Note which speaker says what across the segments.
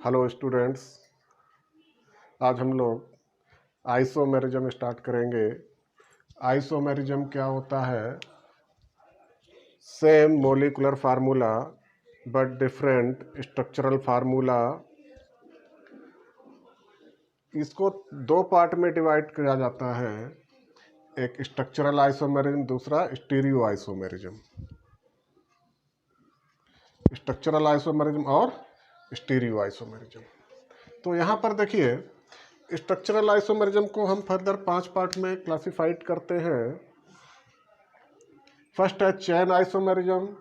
Speaker 1: Hello students, आज हम लोग आइसोमेरिज्म स्टार्ट करेंगे। आइसोमेरिज्म क्या होता है? Same molecular formula but different structural formula. इसको दो पार्ट में डिवाइड किया जाता है, एक स्ट्रक्चरल आइसोमेरिज्म, दूसरा स्टीरियो आइसोमेरिज्म। स्ट्रक्चरल आइसोमेरिज्म और स्टीरियो आइसोमेरिज्म। तो यहाँ पर देखिए, स्ट्रक्चरल आइसोमेरिज्म को हम फर्दर 5 पार्ट में क्लासिफाइड करते हैं। फर्स्ट है चेन आइसोमेरिज्म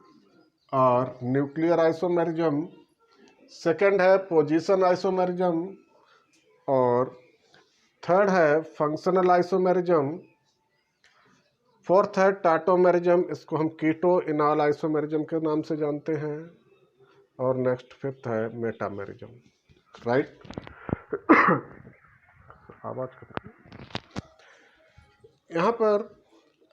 Speaker 1: और न्यूक्लियर आइसोमेरिज्म। सेकंड है पोजीशन आइसोमेरिज्म और थर्ड है फंक्शनल आइसोमेरिज्म। फोर्थ है टाटोमेरिज्म, इसको हम कीटो इनॉल आइसोमेरिज्म के नाम से जानते हैं। और नेक्स्ट फिफ्थ है मेटामेरिज्म। राइट? आवाज कर यहाँ पर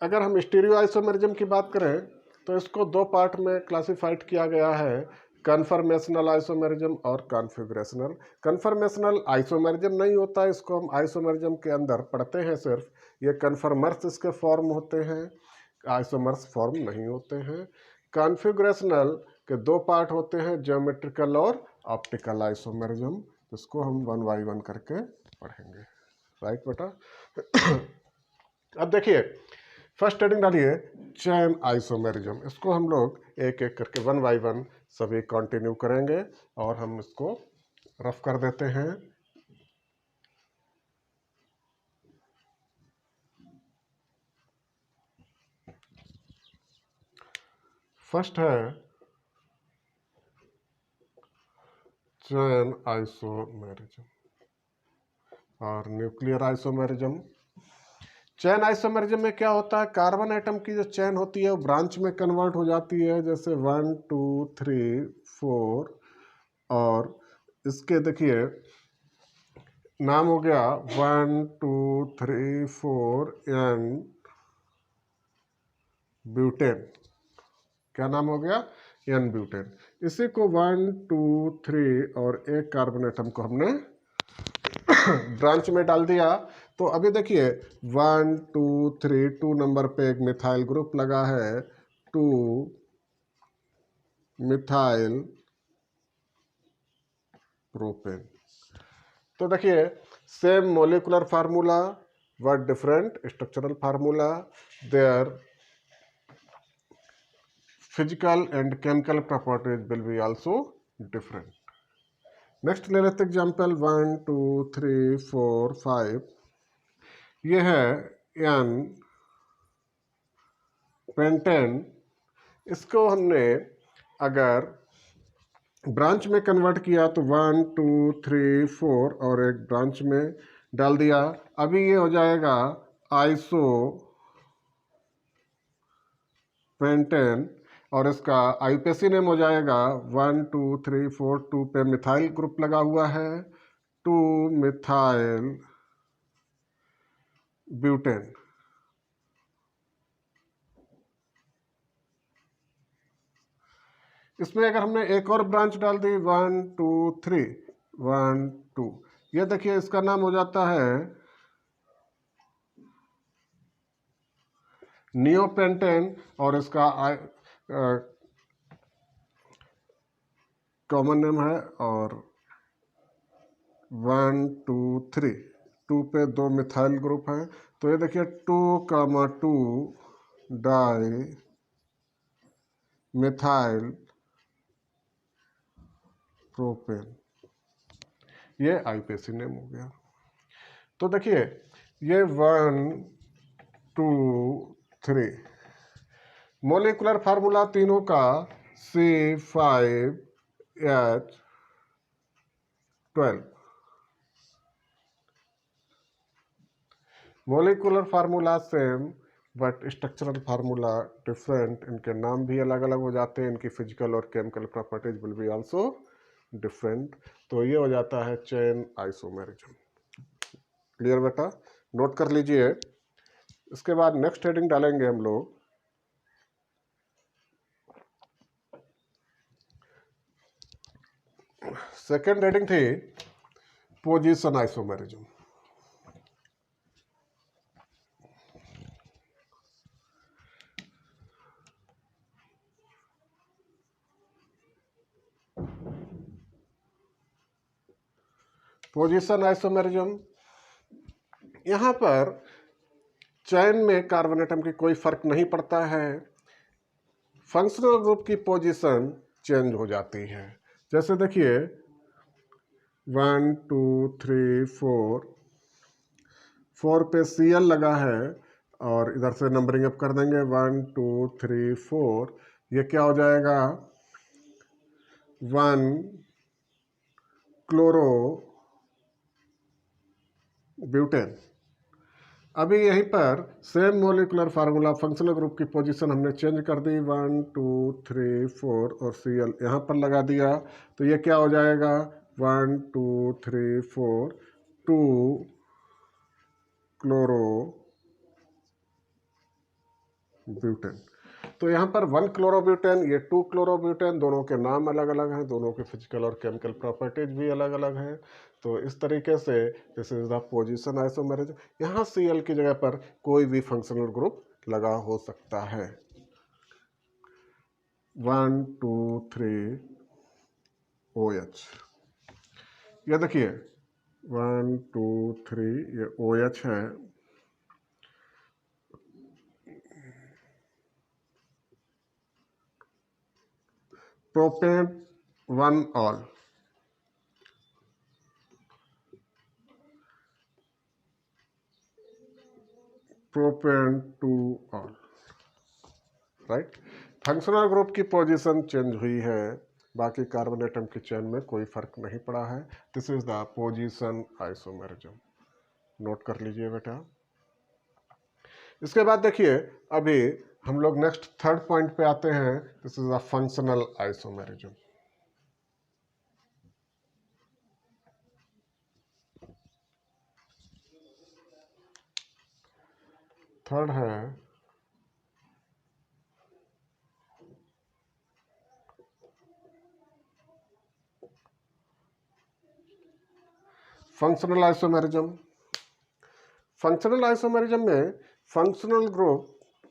Speaker 1: अगर हम स्टीरियो आइसोमेरिज्म की बात करें तो इसको दो पार्ट में क्लासिफाइड किया गया है, कन्फर्मेशनल आइसोमेरिज्म और कॉन्फ़िगरेशनल। कन्फर्मेशनल आइसोमेरिज्म नहीं होता, इसको हम आइसोमेरिज्म के अंदर पढ़ते हैं सिर्फ। ये कन्फर्मर्स इसके फॉर्म होते हैं, आइसोमर्स फॉर्म नहीं होते हैं। कॉन्फ़िगरेशनल के दो पार्ट होते हैं, ज्योमेट्रिकल और ऑप्टिकल आइसोमेरिज्म। इसको हम 1 बाय 1 करके पढ़ेंगे। राइट बेटा? अब देखिए, फर्स्ट हेडिंग डालिए चेन आइसोमेरिज्म। इसको हम लोग एक एक करके 1 बाय 1 सभी कंटिन्यू करेंगे और हम इसको रफ कर देते हैं। फर्स्ट है चेन आइसोमेरिज्म और न्यूक्लियर आइसोमेरिज्म। चेन आइसोमेरिज्म में क्या होता है? कार्बन एटम की जो चेन होती है वो ब्रांच में कन्वर्ट हो जाती है, जैसे 1 2 3 4। और इसके देखिए नाम हो गया 1 2 3 4 एन ब्यूटेन। क्या नाम हो गया? N butane. इसी को 1 2 3 और एक कार्बन एटम को हमने ब्रांच में डाल दिया। तो अभी देखिए 1 2 3 2 नंबर पे एक मिथाइल ग्रुप लगा है, 2 मिथाइल प्रोपेन। तो देखिए, same molecular formula but different structural formula, their physical and chemical properties will be also different. Next ले लेते एग्जाम्पल 1 2 3 4 5। ये है एन पेंटेन। इसको हमने अगर ब्रांच में कन्वर्ट किया तो 1 2 3 4 और एक ब्रांच में डाल दिया। अभी ये हो जाएगा आइसो पेंटेन और इसका आईपीसी नेम हो जाएगा 1 2 3 4 2 पे मिथाइल ग्रुप लगा हुआ है, 2 मिथाइल ब्यूटेन। इसमें अगर हमने एक और ब्रांच डाल दी 1 2 3 1 2, ये देखिए इसका नाम हो जाता है नियोपेंटेन और इसका कॉमन नेम है। और 1 2 3 2 पे 2 मिथाइल ग्रुप है, तो ये देखिए 2 डाई मिथाइल प्रोपेन। ये आईपीसी नेम हो गया। तो देखिए ये 1 2 3 मोलिकुलर फार्मूला तीनों का C5H12। Molecular formula same but structural formula different. इनके नाम भी अलग अलग हो जाते हैं, इनकी फिजिकल और chemical properties will be also different. तो ये हो जाता है चेन आइसोमेरिज्म। क्लियर बेटा? नोट कर लीजिए। इसके बाद नेक्स्ट हेडिंग डालेंगे हम लोग सेकेंड हेडिंग थी पोजीशन आइसोमेरिज्म। पोजीशन आइसोमेरिज्म, यहां पर चैन में कार्बन एटम की कोई फर्क नहीं पड़ता है, फंक्शनल ग्रुप की पोजीशन चेंज हो जाती है। जैसे देखिए 1 2 3 4 पे Cl लगा है और इधर से नंबरिंग अप कर देंगे 1 2 3 4, ये क्या हो जाएगा 1 क्लोरो ब्यूटेन। अभी यहीं पर same molecular formula, functional group की पोजीशन हमने चेंज कर दी, 1 2 3 4 और Cl यहाँ पर लगा दिया, तो ये क्या हो जाएगा 1 2 3 4 2 क्लोरो ब्यूटेन। तो यहाँ पर 1 क्लोरोब्यूटेन, ये 2 क्लोरोब्यूटेन, दोनों के नाम अलग अलग हैं, दोनों के फिजिकल और केमिकल प्रॉपर्टीज भी अलग अलग हैं। तो इस तरीके से this is the position isomerism. यहाँ Cl की जगह पर कोई भी फंक्शनल ग्रुप लगा हो सकता है। 1 2 3 OH, ये देखिए 1 2 3, ये OH है, propane 1 all, propane 2 all, right. Functional group की पोजीशन चेंज हुई है, बाकी कार्बन एटम की चेन में कोई फर्क नहीं पड़ा है। This is the position isomerism, note कर लीजिए बेटा। इसके बाद देखिए अभी हम लोग नेक्स्ट थर्ड पॉइंट पे आते हैं, this is the functional isomerism. Third है फंक्शनल आइसोमेरिज्म। फंक्शनल आइसोमेरिज्म में फंक्शनल ग्रुप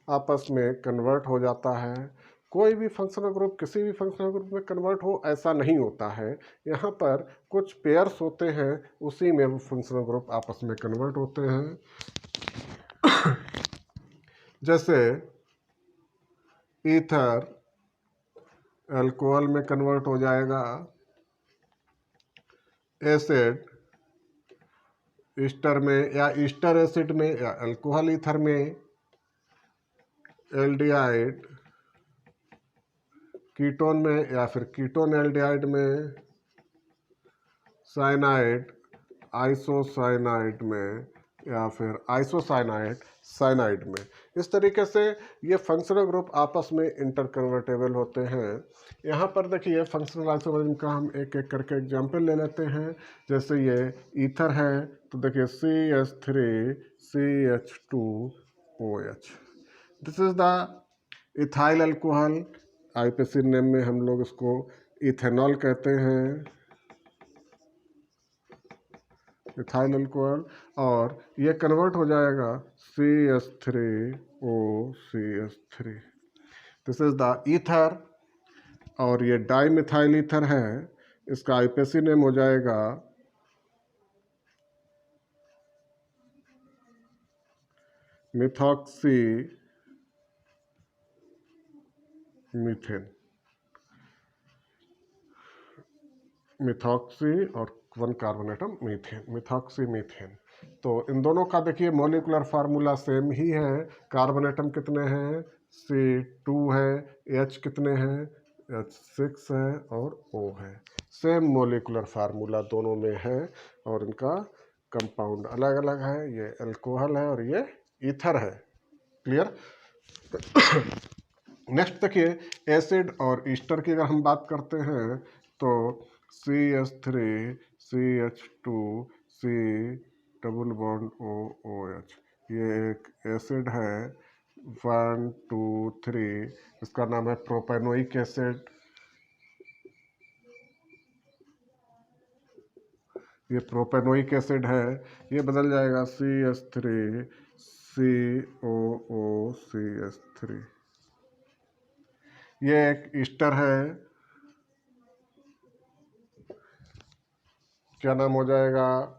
Speaker 1: आपस में कन्वर्ट हो जाता है। कोई भी फंक्शनल ग्रुप किसी भी फंक्शनल ग्रुप में कन्वर्ट हो ऐसा नहीं होता है, यहाँ पर कुछ पेयर्स होते हैं, उसी में वो फंक्शनल ग्रुप आपस में कन्वर्ट होते हैं। जैसे ईथर अल्कोहल में कन्वर्ट हो जाएगा, एसिड ईस्टर में या ईस्टर एसिड में या अल्कोहल ईथर में, एल्डिहाइड कीटोन में या फिर कीटोन एल्डिहाइड में, साइनाइड आइसोसाइनाइड में या फिर आइसोसाइनाइड साइनाइड में। इस तरीके से ये फंक्शनल ग्रुप आपस में इंटरकन्वर्टेबल होते हैं। यहाँ पर देखिए फंक्शनल आइसोमेरिज्म का हम एक एक करके एग्जाम्पल ले लेते हैं। जैसे ये ईथर है तो देखिए CH3 CH2OH, this is the ethyl alcohol, IPC name में हम लोग इसको इथेनॉल कहते हैं, इथाइल अल्कोहल, और ये कन्वर्ट हो जाएगा CH3OCH3, this is the ether. और ये डाइमिथाइल ईथर है, इसका आईपीसी नेम हो जाएगा मिथॉक्सी मीथेन, मिथॉक्सी और 1 carbon atom methane, methoxy methane. तो इन दोनों का देखिए मॉलिकुलर फार्मूला सेम ही है। कार्बन एटम कितने हैं, C2 है, H कितने हैं, H6 है और O है। सेम मॉलिकुलर फार्मूला दोनों में है और इनका कंपाउंड अलग अलग है, ये अल्कोहल है और ये ईथर है। क्लियर। नेक्स्ट देखिए एसिड और ईस्टर की अगर हम बात करते हैं तो CH3 CH2 C double bond OOH, ये एक एसिड है 1 2 3, इसका नाम है प्रोपेनोइक एसिड। ये प्रोपेनोइक एसिड है, ये बदल जाएगा CH3 COOCH3। ये एक ईस्टर है, क्या नाम हो जाएगा,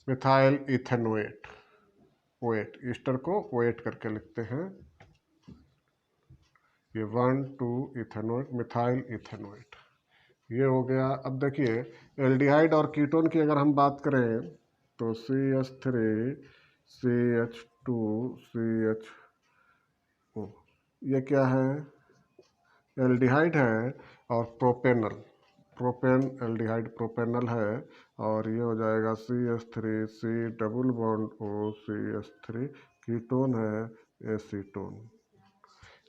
Speaker 1: मिथाइल इथेनोएट। ओएट, ईस्टर को ओएट करके लिखते हैं, ये 1,2 इथेनोएट, मिथाइल इथेनोएट, ये हो गया। अब देखिए एल्डिहाइड और कीटोन की अगर हम बात करें तो CH3 CH2 CHO, ये क्या है, एल्डिहाइड है, और प्रोपेनल, प्रोपेन एल्डिहाइड प्रोपेनल है, और ये हो जाएगा CH3 C double bond O CH3, ketone है एसीटोन,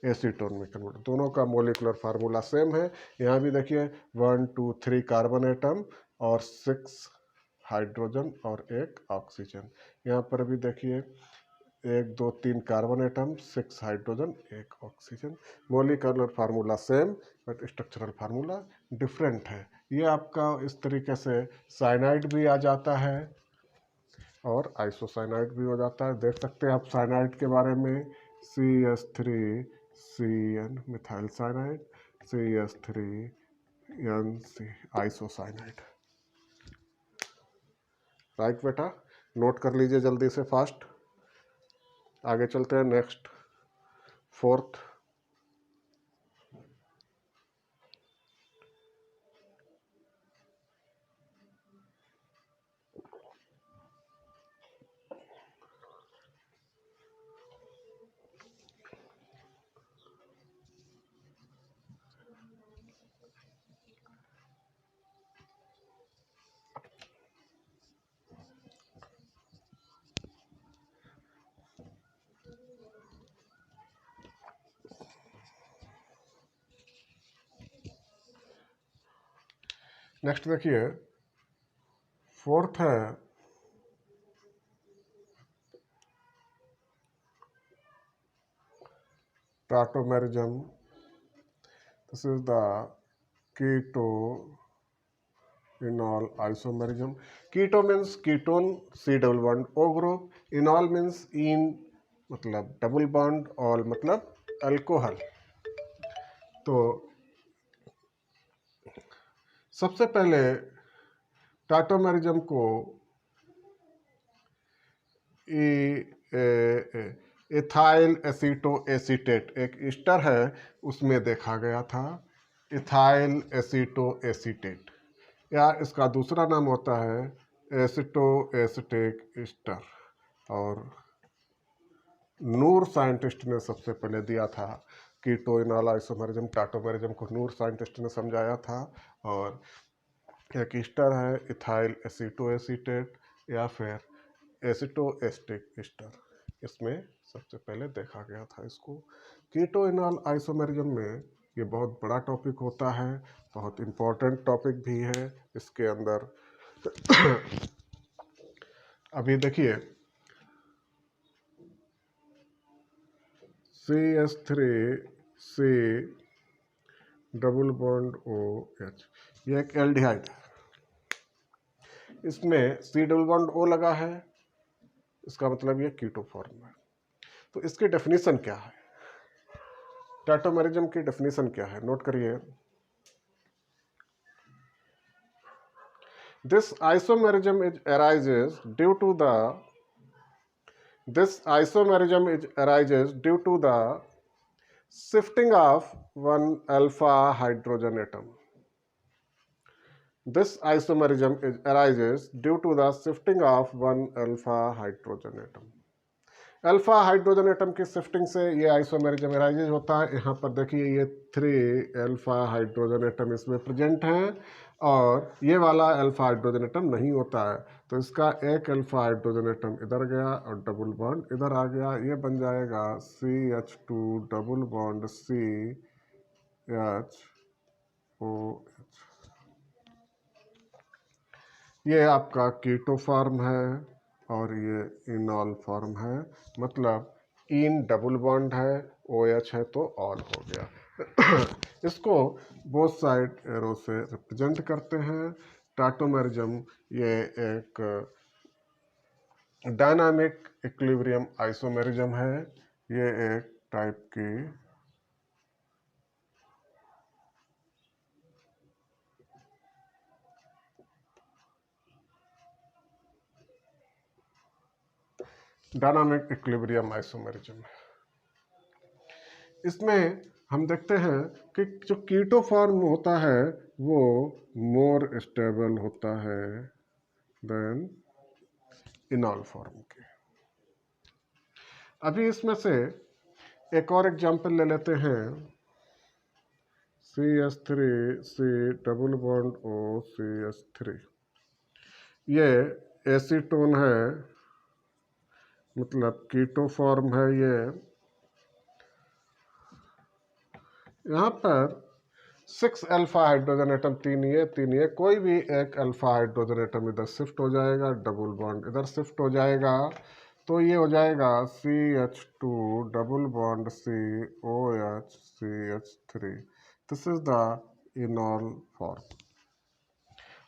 Speaker 1: एसीटोन में कन्वर्ट। दोनों का मोलिकुलर फार्मूला सेम है। यहाँ भी देखिए 1 2 3 कार्बन एटम और 6 हाइड्रोजन और 1 ऑक्सीजन। यहाँ पर भी देखिए 1 2 3 carbon atom, 6 hydrogen, 1 oxygen. Molecular formula same but structural formula different है। ये आपका इस तरीके से साइनाइड भी आ जाता है और आइसोसाइनाइड भी हो जाता है। देख सकते हैं आप साइनाइड के बारे में, CH3CN methyl cyanide, CH3NC isocyanide. Right बेटा, नोट कर लीजिए जल्दी से फास्ट। आगे चलते हैं नेक्स्ट, फोर्थ। नेक्स्ट देखिए फोर्थ है tautomerism. This is the keto-enol isomerism. Keto means ketone, C double bond O group. Enol means इन मतलब डबल बॉन्ड, ऑल मतलब अल्कोहल। तो सबसे पहले टाटोमेरिज्म को इथाइल एसीटो एसीटेट, एक ईस्टर है उसमें देखा गया था, इथाइल एसीटो एसीटेट, या इसका दूसरा नाम होता है एसिटो एसिटिक ईस्टर। और नूर साइंटिस्ट ने सबसे पहले दिया था कीटो-इनॉल आइसोमेरिज्म, टाटोमेरिज्म को नूर साइंटिस्ट ने समझाया था। और एक ईस्टर है इथाइल एसीटो एसीटेट या फिर एसिटो एसिटिक ईस्टर, इसमें सबसे पहले देखा गया था इसको। कीटो-इनॉल आइसोमेरिज्म में ये बहुत बड़ा टॉपिक होता है, बहुत इम्पोर्टेंट टॉपिक भी है इसके अंदर। अभी देखिए CH3C डबल बॉन्ड OH, ये एक एल्डिहाइड है, इसमें C डबल बॉन्ड O लगा है, इसका मतलब ये कीटो फॉर्म है। तो इसकी डेफिनेशन क्या है, टाटोमेरिज्म की डेफिनेशन क्या है, नोट करिए। This isomerism arises due to the shifting of one alpha hydrogen atom. This isomerism arises due to the shifting of one alpha hydrogen atom. Alpha hydrogen atom की shifting से ये isomerism arise होता है। यहाँ पर देखिए ये 3 अल्फा हाइड्रोजन एटम इसमें प्रेजेंट हैं और ये वाला अल्फा हाइड्रोजन एटम नहीं होता है, तो इसका एक अल्फा हाइड्रोजन एटम इधर गया और डबल बॉन्ड इधर आ गया, ये बन जाएगा CH2 डबल बॉन्ड CHOH। ये आपका कीटो फॉर्म है और ये इनॉल फॉर्म है, मतलब इन डबल बॉन्ड है, OH है तो ऑल हो गया। इसको बोथ साइड एरो से रिप्रेजेंट करते हैं। टाटोमेरिज्म ये एक डायनामिक इक्विलिब्रियम आइसोमेरिज्म है। ये एक टाइप की डायनामिक इक्विलिब्रियम आइसोमेरिज्म है। इसमें हम देखते हैं कि जो कीटो फॉर्म होता है वो मोर स्टेबल होता है देन इनॉल फॉर्म के। अभी इसमें से एक और एग्जांपल ले लेते हैं, CH3 C double bond O CH3। ये एसीटोन है, मतलब कीटो फॉर्म है ये। यहाँ पर 6 अल्फा हाइड्रोजन एटम, तीन ये कोई भी एक अल्फा हाइड्रोजन एटम इधर शिफ्ट हो जाएगा, डबल बॉन्ड इधर शिफ्ट हो जाएगा, तो ये हो जाएगा CH2 double bond COH CH3। This is the enol form,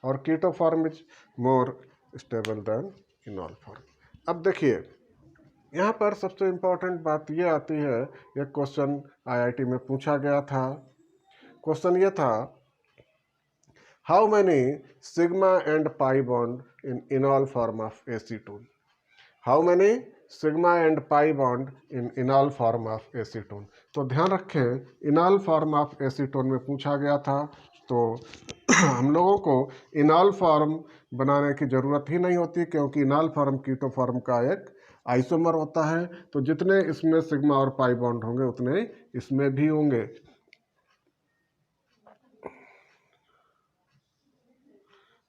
Speaker 1: और keto form is more stable than enol form. अब देखिए यहाँ पर सबसे इम्पोर्टेंट बात ये आती है, ये क्वेश्चन IIT में पूछा गया था। क्वेश्चन ये था, how many sigma and pi bond in इनॉल form of acetone. How many sigma and pi bond in इनॉल form of acetone. तो ध्यान रखें, इनॉल फॉर्म ऑफ एसीटोन में पूछा गया था, तो हम लोगों को इनॉल फॉर्म बनाने की जरूरत ही नहीं होती, क्योंकि इनॉल फॉर्म कीटो फॉर्म का एक आइसोमर होता है। तो जितने इसमें सिग्मा और पाई बॉन्ड होंगे उतने इसमें भी होंगे।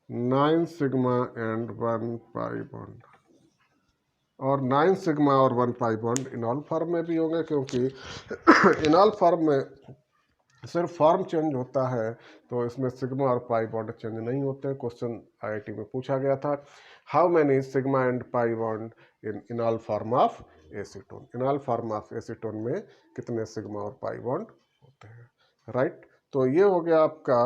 Speaker 1: 9 सिग्मा एंड 1 पाई बॉन्ड, और 9 सिग्मा और 1 पाई बॉन्ड इनॉल फॉर्म में भी होंगे, क्योंकि इनॉल फॉर्म में सिर्फ फॉर्म चेंज होता है, तो इसमें सिग्मा और पाई बॉन्ड चेंज नहीं होते। क्वेश्चन IIT में पूछा गया था, how many sigma and pi bond in इनॉल form of acetone. इनॉल form of acetone में कितने सिग्मा और पाई बॉन्ड होते हैं, राइट। तो ये हो गया आपका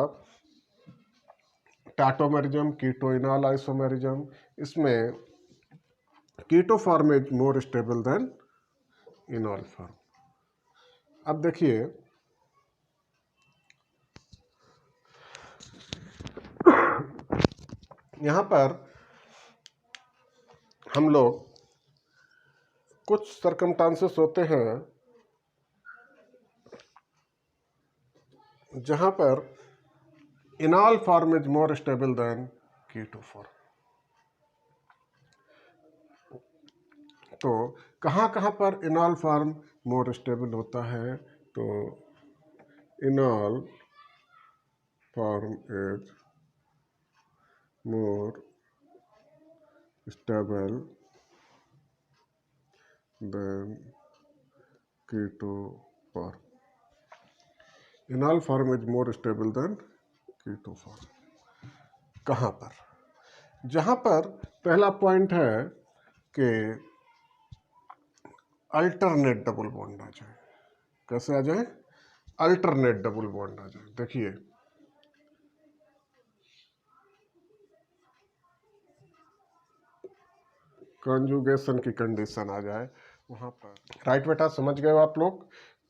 Speaker 1: टाटोमेरिज्म, कीटो इनॉल आइसोमेरिज्म। इसमें keto form is more stable than enol form. अब देखिए यहाँ पर हम लोग कुछ सर्कमस्टांसेस होते हैं जहां पर enol form is more stable than keto form. तो कहां पर इनॉल फॉर्म मोर स्टेबल होता है, तो enol form is more stable than keto form. Enol form is more stable than keto form. कहां पर? जहां पर पहला पॉइंट है कि अल्टरनेट डबल बॉन्ड आ जाए। कैसे आ जाए? अल्टरनेट डबल बॉन्ड आ जाए। देखिए कंजुगेशन की कंडीशन आ जाए वहां पर, राइट बेटा, समझ गए हो आप लोग?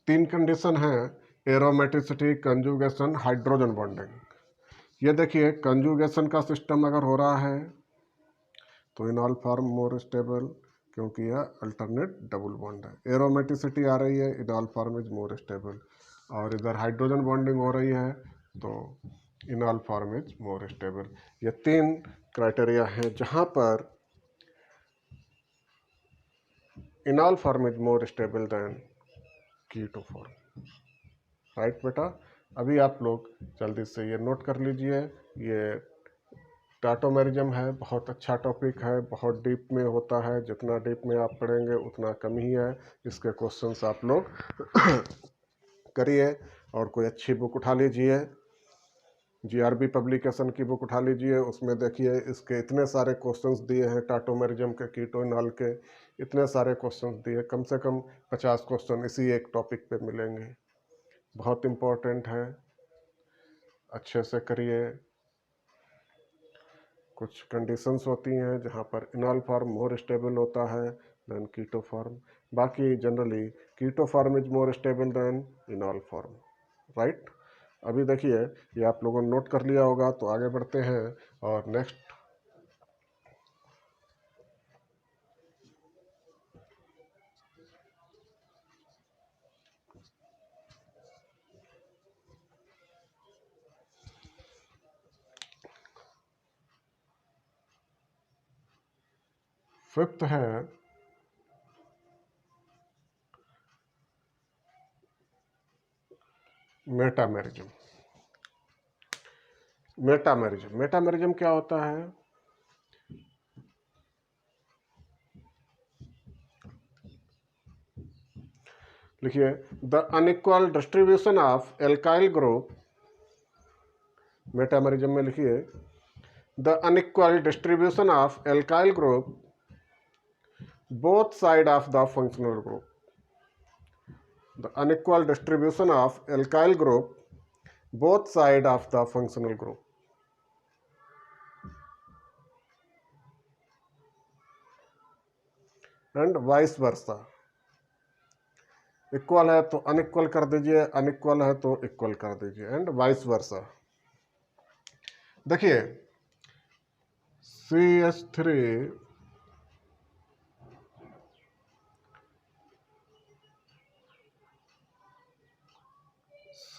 Speaker 1: 3 कंडीशन है, एरोमेटिसिटी, कंजुगेशन, हाइड्रोजन बॉन्डिंग। ये देखिए कंजुगेशन का सिस्टम अगर हो रहा है तो इनॉल फॉर्म मोर स्टेबल, क्योंकि यह अल्टरनेट डबल बॉन्ड है। एरोमेटिसिटी आ रही है, enol form is more stable, और इधर हाइड्रोजन बॉन्डिंग हो रही है तो enol form is more stable. ये 3 क्राइटेरिया हैं जहां पर enol form is more stable than keto form, right बेटा। अभी आप लोग जल्दी से ये नोट कर लीजिए। ये टाटोमेरिज्म है, बहुत अच्छा टॉपिक है, बहुत डीप में होता है, जितना डीप में आप पढ़ेंगे उतना कम ही है। इसके क्वेश्चंस आप लोग करिए, और कोई अच्छी बुक उठा लीजिए, GRB पब्लिकेशन की बुक उठा लीजिए, उसमें देखिए इसके इतने सारे क्वेश्चंस दिए हैं, टाटोमेरिज्म के, कीटो इनॉल के इतने सारे क्वेश्चंस दिए, कम से कम 50 क्वेश्चन इसी एक टॉपिक पे मिलेंगे। बहुत इम्पोर्टेंट है, अच्छे से करिए। कुछ कंडीशंस होती हैं जहाँ पर इनॉल फॉर्म मोर स्टेबल होता है देन कीटो फॉर्म, बाकी generally keto form is more stable than enol form, right. अभी देखिए ये आप लोगों ने नोट कर लिया होगा, तो आगे बढ़ते हैं और नेक्स्ट फिफ्थ है मेटामेरिज्म। मेटामेरिज्म क्या होता है? लिखिए, the unequal distribution of alkyl group, metamerism में लिखिए the unequal distribution of alkyl group both side of the functional group, the unequal distribution of alkyl group both side of the functional group, and vice versa। Equal है तो unequal कर दीजिए, unequal है तो equal कर दीजिए, and vice versa. देखिए CH3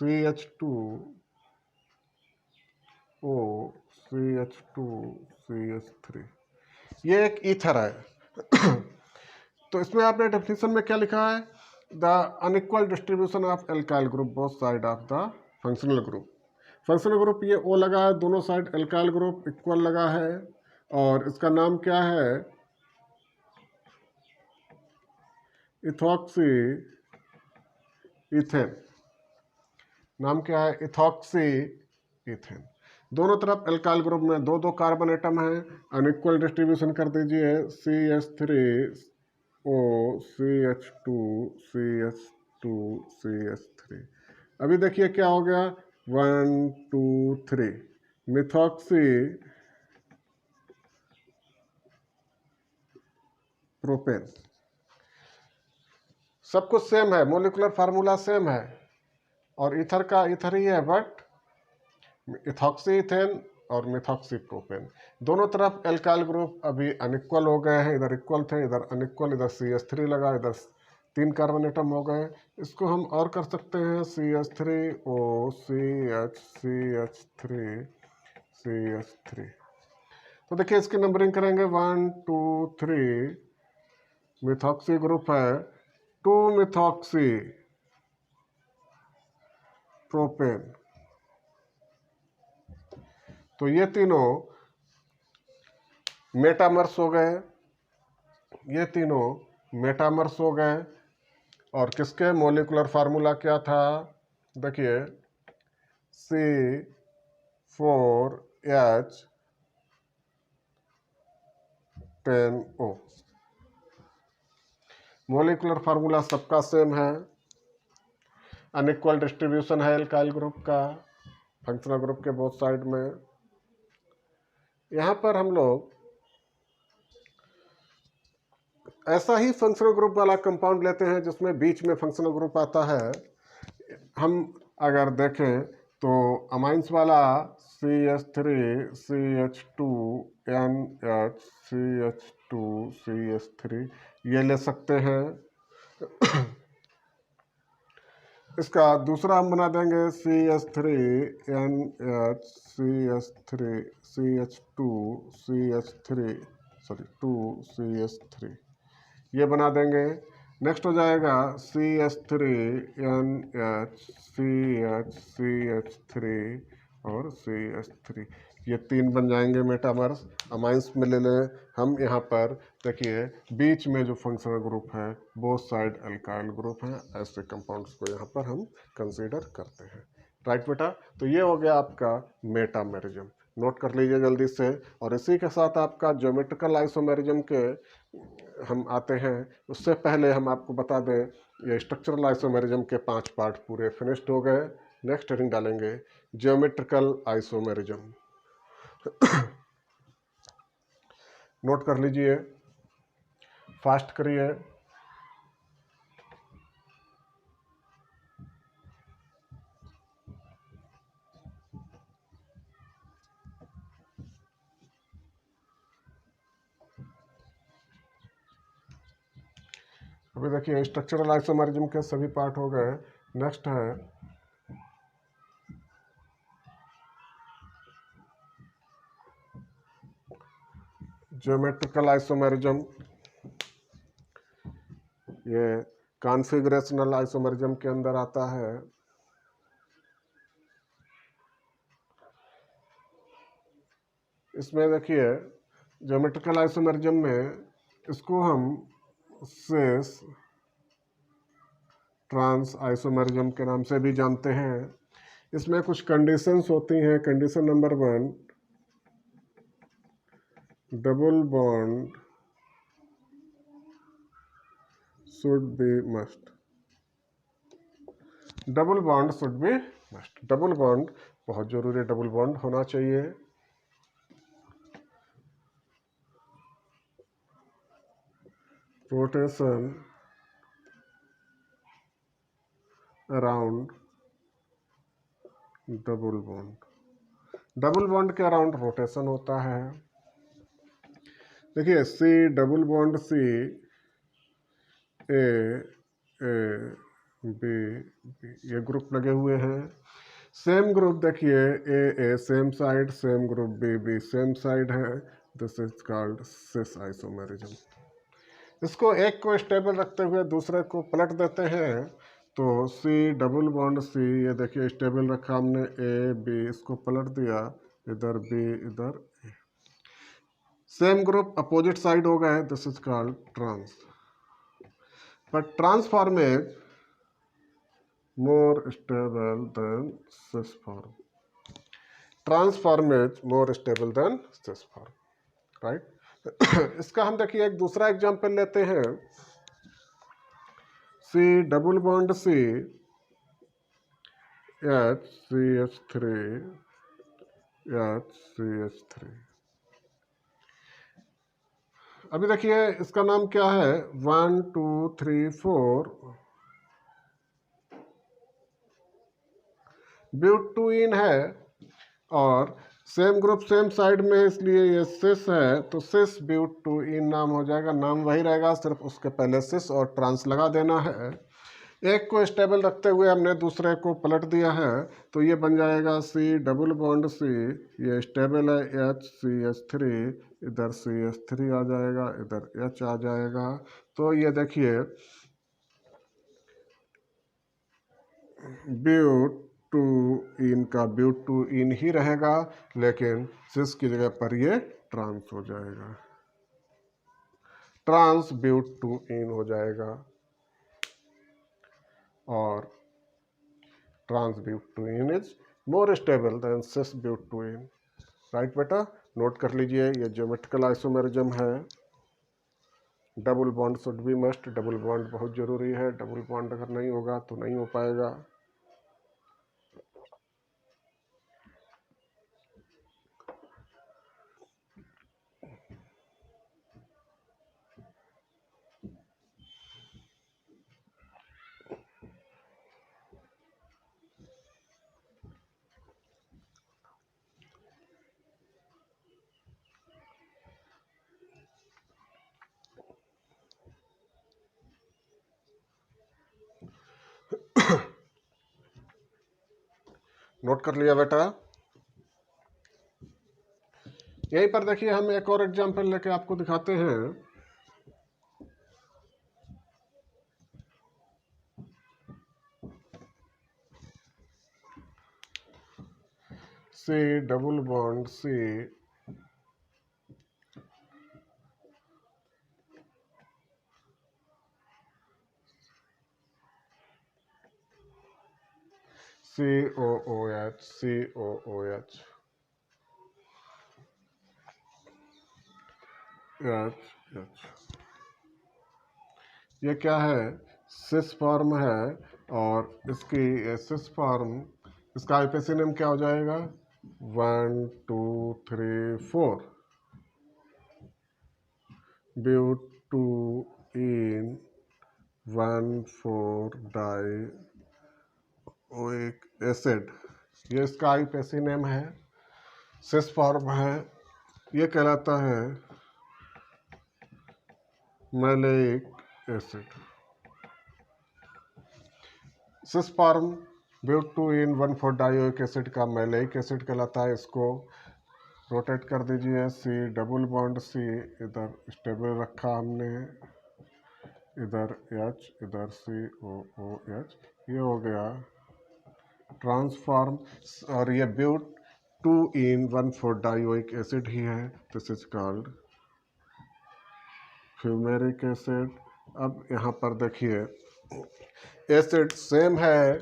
Speaker 1: CH2O CH2 CH3, ये एक ईथर है। तो इसमें आपने डेफिनेशन में क्या लिखा है? The unequal distribution of alkyl group both side of the functional group. Functional group ये O लगा है, दोनों साइड एल्काइल ग्रुप इक्वल लगा है, और इसका नाम क्या है? Ethoxy ethane. नाम क्या है? Ethoxy ethane. दोनों तरफ एल्काइल ग्रुप में दो दो कार्बन एटम है, अनइक्वल डिस्ट्रीब्यूशन कर दीजिए, CH3O CH2 CH2 CH3। अभी देखिए क्या हो गया, 1 2 3 मिथॉक्सी प्रोपेन। सब कुछ सेम है, मोलिकुलर फार्मूला सेम है, और ईथर का ईथर ही है, बट इथॉक्सी इथेन और मिथॉक्सी प्रोपेन दोनों तरफ एल्काइल ग्रुप अभी अनइक्वल हो गए हैं। इधर इक्वल थे, इधर अनइक्वल, इधर CH3 लगा, इधर 3 कार्बन एटम हो गए। इसको हम और कर सकते हैं, CH3O CH3 CH3। तो देखिए इसकी नंबरिंग करेंगे, 1 2 3 मिथॉक्सी ग्रुप है, 2 मिथॉक्सी प्रोपेन। तो ये तीनों मेटामर्स हो गए, ये तीनों मेटामर्स हो गए। और किसके मोलिकुलर फार्मूला क्या था? देखिए C4H10O। मोलिकुलर फार्मूला सबका सेम है, अनइक्वल डिस्ट्रीब्यूशन है एल्काइल ग्रुप का फंक्शनल ग्रुप के बोथ साइड में। यहाँ पर हम लोग ऐसा ही फंक्शनल ग्रुप वाला कंपाउंड लेते हैं जिसमें बीच में फंक्शनल ग्रुप आता है। हम अगर देखें तो अमाइंस वाला CH3 CH2NH CH2 CH3 ये ले सकते हैं। इसका दूसरा हम बना देंगे CH3NH CH3 CH2 CH3 2 CH3 ये बना देंगे। नेक्स्ट हो जाएगा CH3NH CH3 और CH3, ये 3 बन जाएंगे मेटामर्स। अमाइंस में ले लें हम। यहाँ पर देखिए बीच में जो फंक्शनल ग्रुप है बोथ साइड अल्काइल ग्रुप है, ऐसे कंपाउंड्स को यहाँ पर हम कंसीडर करते हैं, राइट बेटा। तो ये हो गया आपका मेटामेरिज्म, नोट कर लीजिए जल्दी से। और इसी के साथ आपका ज्योमेट्रिकल आइसोमेरिज्म के हम आते हैं। उससे पहले हम आपको बता दें, ये स्ट्रक्चरल आइसोमेरिज्म के 5 पार्ट पूरे फिनिश्ड हो गए। नेक्स्ट हेडिंग डालेंगे ज्योमेट्रिकल आइसोमेरिज्म। नोट कर लीजिए, फास्ट करिए। अभी देखिए स्ट्रक्चरल आइसोमेरिज्म के सभी पार्ट हो गए। नेक्स्ट है ज्योमेट्रिकल आइसोमेरिज्म। ये कॉन्फ़िगरेशनल आइसोमेरिज्म के अंदर आता है। इसमें देखिए ज्योमेट्रिकल आइसोमेरिज्म में इसको हम सिस ट्रांस आइसोमेरिज्म के नाम से भी जानते हैं। इसमें कुछ कंडीशंस होती हैं। Condition number 1, double bond should be must. Double bond should be must, double bond बहुत जरूरी है, डबल बॉन्ड होना चाहिए। Rotation around double bond, double bond के अराउंड रोटेशन होता है। देखिए C double bond C, A A B B, ये ग्रुप लगे हुए हैं। सेम ग्रुप देखिए A A same side, same group B B same side है। This is called cis isomerism. इसको एक को स्टेबल रखते हुए दूसरे को पलट देते हैं तो सी डबल बॉन्ड सी, ये देखिए स्टेबल रखा हमने ए बी, इसको पलट दिया, इधर बी इधर A, same group opposite side हो गए। This is called trans. But trans form is more stable than cis form. Transform is more stable than cis form, right? इसका हम देखिए एक दूसरा एग्जांपल लेते हैं। C double bond C HCH3 HCH3। अभी देखिए इसका नाम क्या है, 1 2 3 4 ब्यूटूइन है और सेम ग्रुप सेम साइड में, इसलिए ये सिस है तो सिस ब्यूटूइन नाम हो जाएगा। नाम वही रहेगा, सिर्फ उसके पहले सिस और ट्रांस लगा देना है। एक को स्टेबल रखते हुए हमने दूसरे को पलट दिया है तो ये बन जाएगा सी डबल बॉन्ड सी, ये स्टेबल है HCH3, इधर CH3 आ जाएगा, इधर H आ जाएगा। तो ये देखिए ब्यूटूइन का ब्यूटूइन ही रहेगा, लेकिन सिस की जगह पर ये ट्रांस हो जाएगा, ट्रांस ब्यूटूइन हो जाएगा। और trans butene is more stable than cis butene, right बेटा? नोट कर लीजिए, ये ज्योमेट्रिकल आइसोमेरिज्म है। Double bond should be must, double bond बहुत जरूरी है, डबल बॉन्ड अगर नहीं होगा तो नहीं हो पाएगा। नोट कर लिया बेटा? यहीं पर देखिए हम एक और एग्जांपल लेके आपको दिखाते हैं। C double bond C COOH COOH H। ये क्या है, सिस फॉर्म है और इसकी सिस फॉर्म, इसका आईपीसी नेम क्या हो जाएगा, 1 2 3 4। ब्यूटूइन 1,4-डाइओइक एसिड, ये इसका आईयूपीएसी नेम है, सिस फॉर्म है, ये कहलाता है maleic acid. Cis form ब्यूटूइन 1,4-डाइओइक acid का मैलेइक एसिड कहलाता है। इसको रोटेट कर दीजिए, सी डबल बॉन्ड सी इधर स्टेबल रखा हमने, इधर H, इधर COOH, ये हो गया ट्रांसफॉर्म। और ये ब्यूटूइन 1,4-डाइओइक एसिड ही है, this is called fumaric acid. अब यहाँ पर देखिए एसिड सेम है,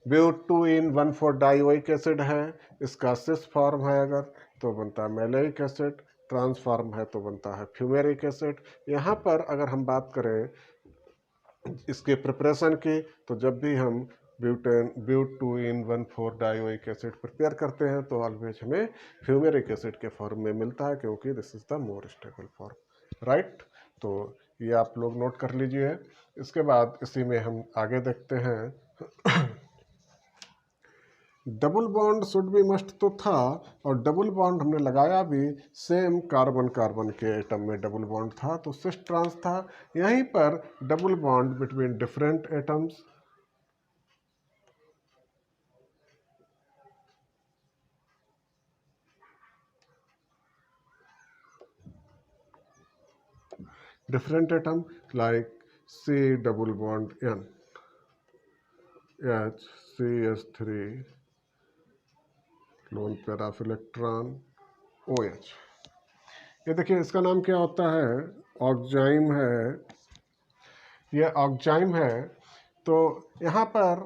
Speaker 1: ब्यूटूइन 1,4-डाइओइक एसिड है, इसका सिस फॉर्म है अगर तो बनता है मैलेइक एसिड, ट्रांसफॉर्म है तो बनता है फ्यूमेरिक एसिड। यहाँ पर अगर हम बात करें इसके प्रिपरेशन की, तो जब भी हम ब्यूटूइन 1,4-डाइओइक एसिड प्रिपेयर करते हैं तो ऑलवेज हमें फ्यूमेरिक एसिड के फॉर्म में मिलता है, क्योंकि this is the more stable form, right. तो ये आप लोग नोट कर लीजिए। इसके बाद इसी में हम आगे देखते हैं। Double bond should be must तो था, और डबल बॉन्ड हमने लगाया भी, सेम कार्बन कार्बन के एटम में डबल बॉन्ड था तो सिस ट्रांस था। यहीं पर double bond between different atoms, different atom like C double bond N, H, CH3, lone pair of electron, OH। ये देखिए इसका नाम क्या होता है, ऑक्जाइम है, ये ऑक्जाइम है। तो यहाँ पर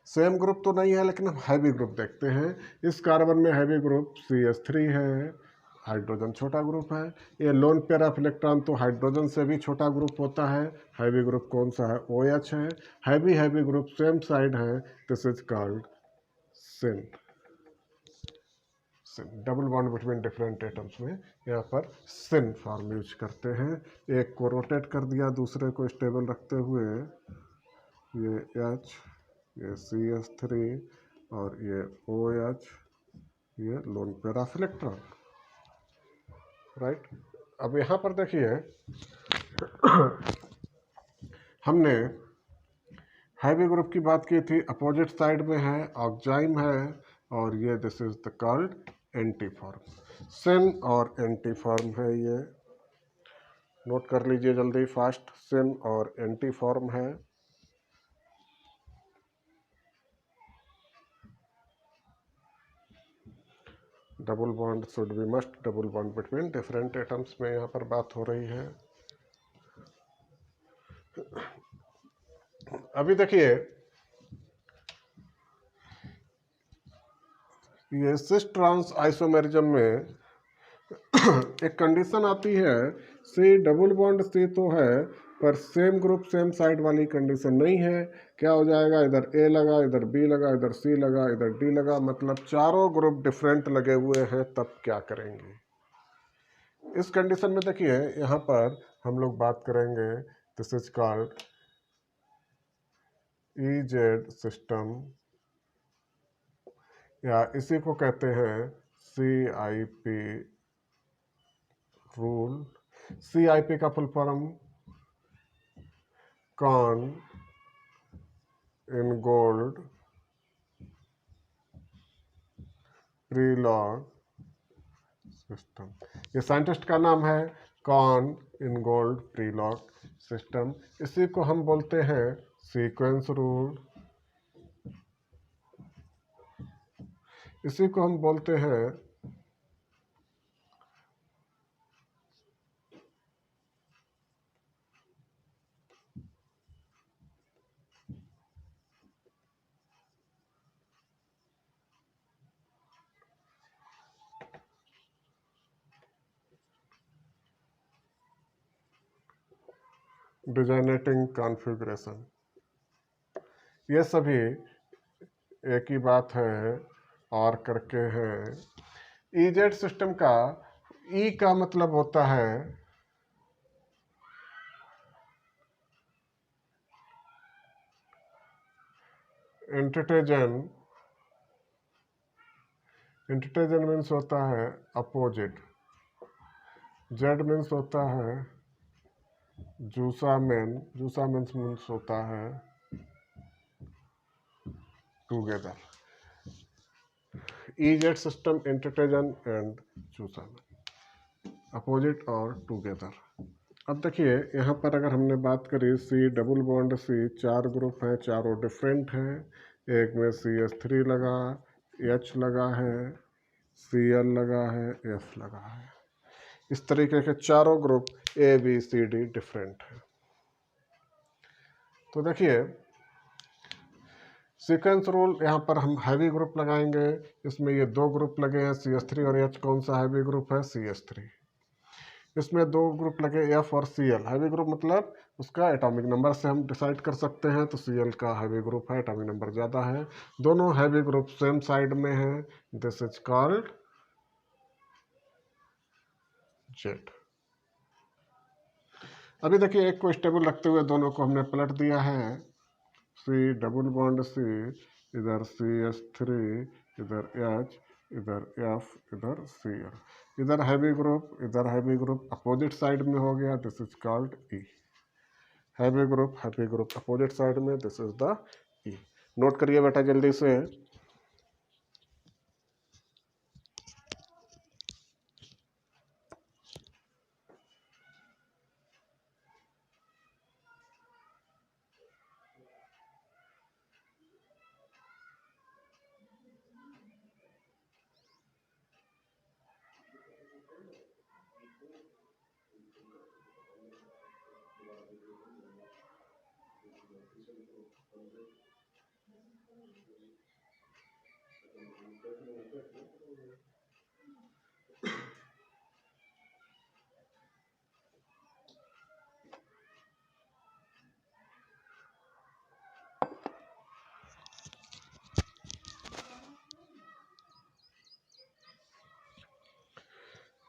Speaker 1: सेम ग्रुप तो नहीं है, लेकिन हम हैवी ग्रुप देखते हैं। इस कार्बन में हैवी ग्रुप CH3 है, हाइड्रोजन छोटा ग्रुप है। ये लोन पेयर ऑफ इलेक्ट्रॉन तो हाइड्रोजन से भी छोटा ग्रुप होता है। हैवी ग्रुप कौन सा है, OH है। हैवी ग्रुप सेम साइड है, this is called syn. Double bond between different atoms में यहाँ पर सिन फॉर्म यूज करते हैं। एक को रोटेट कर दिया, दूसरे को स्टेबल रखते हुए, ये H, ये CH3 और ये OH, ये lone pair of electron, right. अब यहाँ पर देखिए हमने हैवी ग्रुप की बात की थी, अपोजिट साइड में है, ऑक्जाइम है, और ये this is the called anti form. Syn और एंटी फॉर्म है, ये नोट कर लीजिए जल्दी फास्ट, सिन और एंटी फॉर्म है। Double bond should be must, double bond between different atoms में यहाँ पर बात हो रही है। अभी देखिए ये सिस ट्रांस आइसोमेरिज्म में एक कंडीशन आती है, सी डबल बॉन्ड सी तो है पर सेम ग्रुप सेम साइड वाली कंडीशन नहीं है। क्या हो जाएगा, इधर A लगा, इधर B लगा, इधर C लगा, इधर D लगा, मतलब चारों ग्रुप डिफरेंट लगे हुए हैं, तब क्या करेंगे। इस कंडीशन में देखिए यहाँ पर हम लोग बात करेंगे, this is called EZ system, या इसी को कहते हैं CIP रूल। CIP का full form Cahn Ingold Prelog system, ये साइंटिस्ट का नाम है, Cahn Ingold Prelog system. इसी को हम बोलते हैं सीक्वेंस रूल, इसी को हम बोलते हैं डिजाइनेटिंग कॉन्फ़िगरेशन। ये सभी एक ही बात है और करके हैं। EZ सिस्टम का E का मतलब होता है एंटिटेजन मीन्स होता है अपोजिट, जेड मीन्स होता है जूसा मीन्स होता है together. EZ system, entgegen and zusammen opposite और टूगेदर। अब देखिए यहाँ पर अगर हमने बात करी C double bond C, 4 group हैं, चारों डिफरेंट हैं। एक में CH3 लगा, H लगा है, Cl लगा है, F लगा है। इस तरीके के चारों group A B C D different हैं। तो देखिए सीक्वेंस रूल, यहाँ पर हम हैवी ग्रुप लगाएंगे। इसमें ये 2 ग्रुप लगे हैं CH3 और H। कौन सा हैवी ग्रुप है? CH3। इसमें 2 ग्रुप लगे F और Cl। हैवी ग्रुप मतलब उसका एटॉमिक नंबर से हम डिसाइड कर सकते हैं, तो Cl का हैवी ग्रुप है, एटॉमिक नंबर ज़्यादा है। दोनों हैवी ग्रुप सेम साइड में है, दिस इज कॉल्ड जेड। अभी देखिए एक को स्टेबल रखते हुए दोनों को हमने पलट दिया है। C डबल बॉन्ड C, इधर CH3, इधर H, इधर F, इधर Cl। इधर हैवी ग्रुप, इधर हैवी ग्रुप, अपोजिट साइड में हो गया, this is called E। Heavy group opposite side में, this is the E। Note करिए बेटा जल्दी से।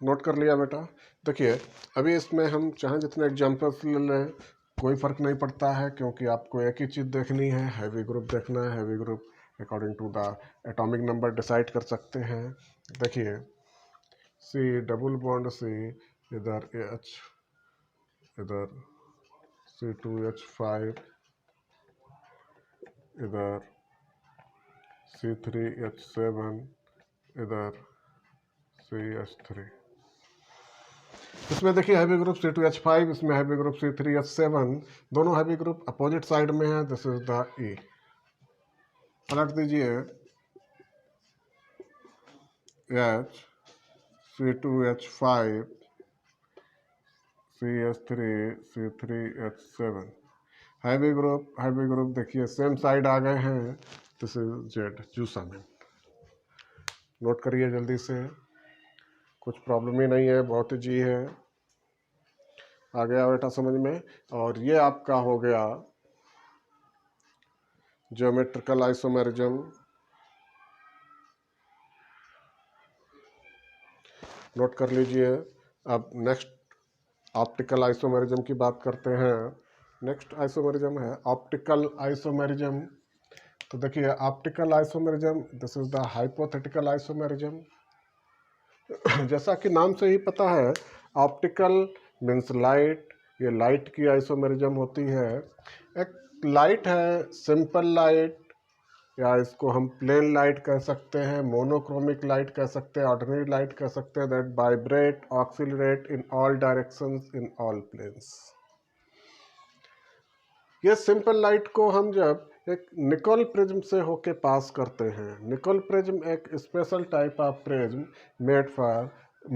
Speaker 1: नोट कर लिया बेटा। देखिए अभी इसमें हम चाहे जितने एग्जाम्पल्स ले लें, कोई फ़र्क नहीं पड़ता है, क्योंकि आपको एक ही चीज़ देखनी है, हैवी ग्रुप देखना है। Heavy group according to the atomic number decide कर सकते हैं। देखिए C डबल बॉन्ड C, इधर H, इधर C2H5, इधर C3H7, इधर CH3। इसमें देखिए हैवी ग्रुप C2H5, इसमें हैवी ग्रुप C3H7, दोनों हैवी ग्रुप अपोजिट साइड में है, दिस इज द E। पलट दीजिए, H, C2H5, CH3, C3H7, heavy group देखिए सेम साइड आ गए हैं, दिस इज जेड, जूसामिन। नोट करिए जल्दी से, कुछ प्रॉब्लम ही नहीं है, बहुत जी है। आ गया बेटा समझ में। और ये आपका हो गया ज्योमेट्रिकल आइसोमेरिज्म। नोट कर लीजिए। अब नेक्स्ट ऑप्टिकल आइसोमेरिज्म की बात करते हैं। नेक्स्ट आइसोमेरिज्म है ऑप्टिकल आइसोमेरिज्म। तो देखिए optical isomerism, this is the hypothetical isomerism. जैसा कि नाम से ही पता है, ऑप्टिकल मीन्स लाइट, ये लाइट की आइसोमेरिज्म होती है। एक लाइट है सिंपल लाइट, या इसको हम प्लेन लाइट कह सकते हैं, मोनोक्रोमिक लाइट कह सकते हैं, ऑर्डिनरी लाइट कह सकते हैं, that vibrate oscillate in all directions in all planes. ये सिंपल लाइट को हम जब एक निकोल प्रिज्म से होके पास करते हैं, निकोल प्रिज्म एक special type of prism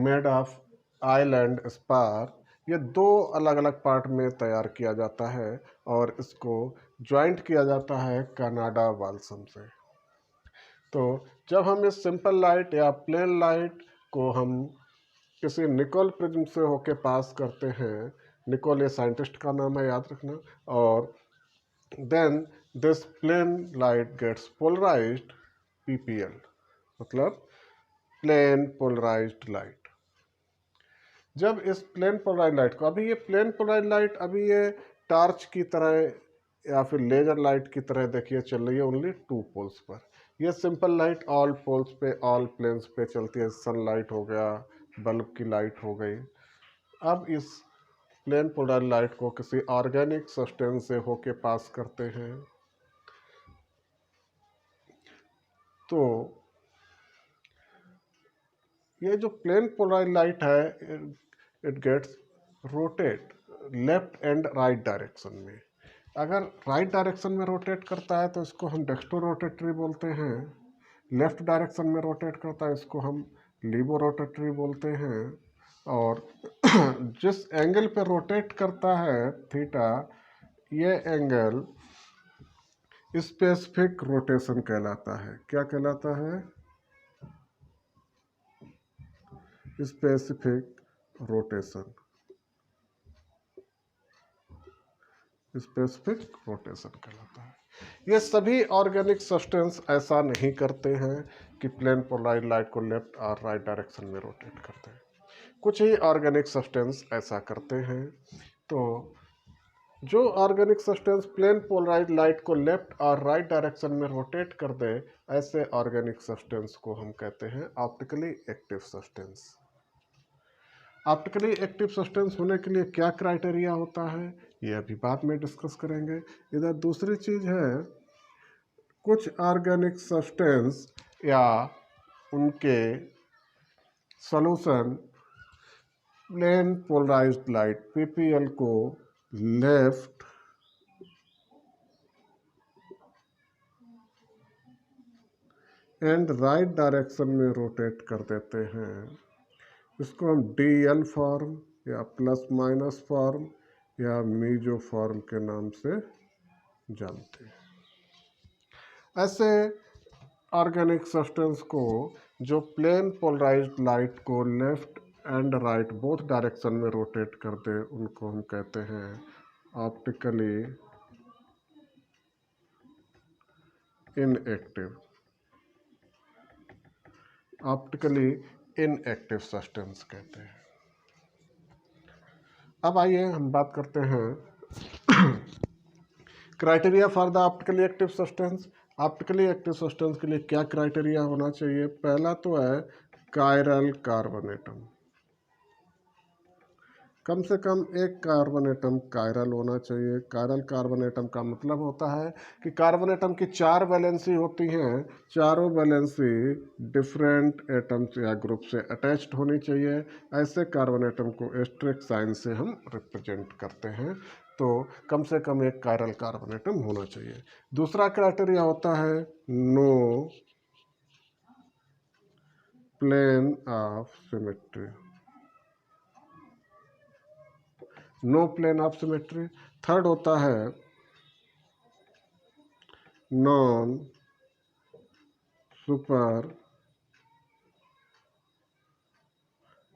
Speaker 1: made of island spar, ये 2 अलग अलग पार्ट में तैयार किया जाता है और इसको ज्वाइंट किया जाता है कनाडा बाल्सम से। तो जब हम इस सिंपल लाइट या प्लेन लाइट को हम किसी निकोल प्रिज्म से होके पास करते हैं, निकोल ये साइंटिस्ट का नाम है, याद रखना, और then this plane light gets polarized, PPL मतलब प्लेन पोलराइज्ड लाइट। जब इस प्लेन पोलराइज्ड लाइट को, अभी ये प्लेन पोलराइज्ड लाइट अभी ये टार्च की तरह या फिर लेजर लाइट की तरह देखिए चल रही है ओनली 2 पोल्स पर। ये सिंपल लाइट ऑल पोल्स पे, ऑल प्लेन्स पे चलती है। सनलाइट हो गया, बल्ब की लाइट हो गई। अब इस प्लेन पोलर लाइट को किसी ऑर्गेनिक सब्सटेंस से होके पास करते हैं तो ये जो प्लेन पोलर लाइट है it gets rotate left and right direction में। अगर राइट डायरेक्शन में रोटेट करता है तो इसको हम डेक्स्ट्रो रोटेटरी बोलते हैं। लेफ्ट डायरेक्शन में रोटेट करता है इसको हम लीवो रोटेटरी बोलते हैं। और जिस एंगल पे रोटेट करता है थीटा, ये एंगल स्पेसिफिक रोटेशन कहलाता है। क्या कहलाता है? Specific rotation. स्पेसिफिक रोटेशन कहलाता है। ये सभी ऑर्गेनिक सब्सटेंस ऐसा नहीं करते हैं कि प्लेन पोलराइज लाइट को लेफ्ट और राइट डायरेक्शन में रोटेट करते हैं। कुछ ही ऑर्गेनिक सब्सटेंस ऐसा करते हैं। तो जो organic substance plane polarise light को लेफ्ट और राइट डायरेक्शन में रोटेट कर दे, ऐसे ऑर्गेनिक सब्सटेंस को हम कहते हैं optically active substance. Optically active substance होने के लिए क्या क्राइटेरिया होता है, ये अभी बाद में डिस्कस करेंगे। इधर दूसरी चीज है, कुछ ऑर्गेनिक सब्सटेंस या उनके solution plane polarised light PPL को लेफ्ट एंड राइट डायरेक्शन में रोटेट कर देते हैं। इसको हम डीएल फॉर्म या प्लस माइनस फॉर्म या मीजो फॉर्म के नाम से जानते हैं। ऐसे ऑर्गेनिक सब्सटेंस को जो प्लेन पोलराइज्ड लाइट को left and right both direction में रोटेट कर दे, उनको हम कहते हैं optically inactive. Optically inactive substance कहते हैं। अब आइए हम बात करते हैं criteria for the optically active substance. Optically active substance के लिए क्या क्राइटेरिया होना चाहिए? पहला तो है कायरल कार्बन एटम। कम से कम एक कार्बन एटम कायरल होना चाहिए। कायरल कार्बन एटम का मतलब होता है कि कार्बन एटम की 4 वैलेंसी होती हैं, चारों वैलेंसी डिफरेंट एटम्स या ग्रुप से अटैच्ड होनी चाहिए। ऐसे कार्बन एटम को एस्टेरिक साइन से हम रिप्रेजेंट करते हैं। तो कम से कम एक कायरल कार्बन एटम होना चाहिए। दूसरा क्राइटेरिया होता है no plane of symmetry. No plane of symmetry. Third होता है non super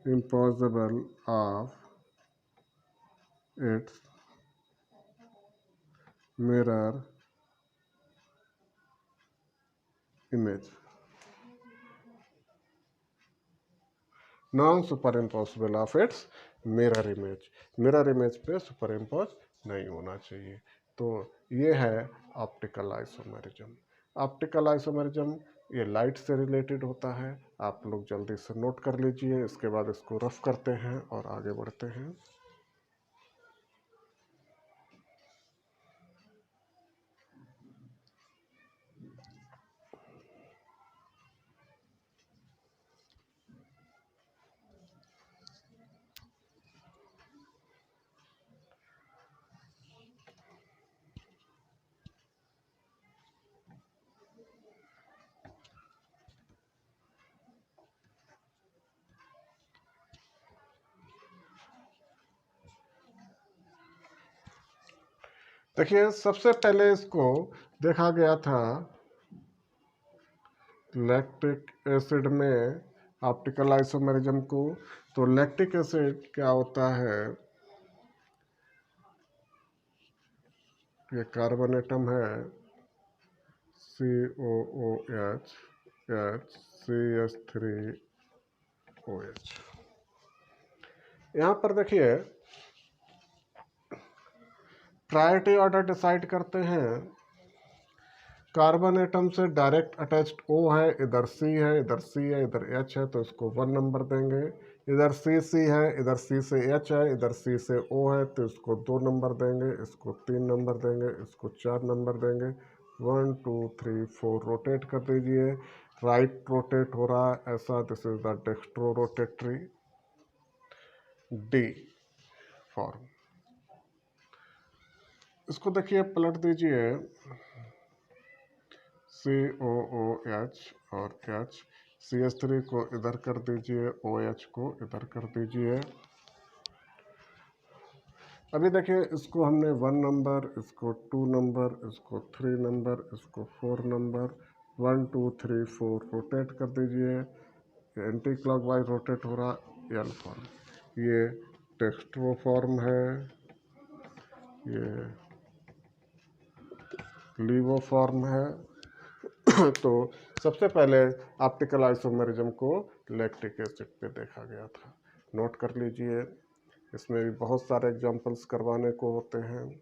Speaker 1: impossible of its mirror image। Non super impossible of its mirror image. Mirror image पे सुपर इम्पोज नहीं होना चाहिए। तो ये है ऑप्टिकल आइसोमेरिज्म। ऑप्टिकल आइसोमेरिज्म ये लाइट से रिलेटेड होता है। आप लोग जल्दी से नोट कर लीजिए, इसके बाद इसको रफ करते हैं और आगे बढ़ते हैं। देखिए, सबसे पहले इसको देखा गया था लैक्टिक एसिड में ऑप्टिकल आइसोमेरिज्म को। तो लैक्टिक एसिड क्या होता है, ये कार्बन एटम है COOH CH3OH। यहाँ पर देखिए प्रायोरिटी ऑर्डर डिसाइड करते हैं, कार्बन एटम से डायरेक्ट अटैच्ड O है, इधर C है, इधर C है, इधर H है, तो इसको 1 नंबर देंगे। इधर C है, इधर C से H है, इधर C से O है, तो इसको 2 नंबर देंगे, इसको 3 नंबर देंगे, इसको 4 नंबर देंगे। 1 2 3 4 रोटेट कर दीजिए। राइट रोटेट हो रहा है ऐसा, this is the dextro rotatory D form. इसको देखिए पलट दीजिए, COOH और H, CH3 को इधर कर दीजिए, OH को इधर कर दीजिए। अभी देखिए इसको हमने 1 नंबर, इसको 2 नंबर, इसको 3 नंबर, इसको 4 नंबर, 1 2 3 4 रोटेट कर दीजिए। एंटी क्लॉकवाइज रोटेट हो रहा L फॉर्म। ये डेक्स्ट्रो फॉर्म है, ये लीवो फॉर्म है। तो सबसे पहले ऑप्टिकल आइसोमेरिज्म को लैक्टिक एसिड पे देखा गया था। नोट कर लीजिए, इसमें भी बहुत सारे एग्जांपल्स करवाने को होते हैं।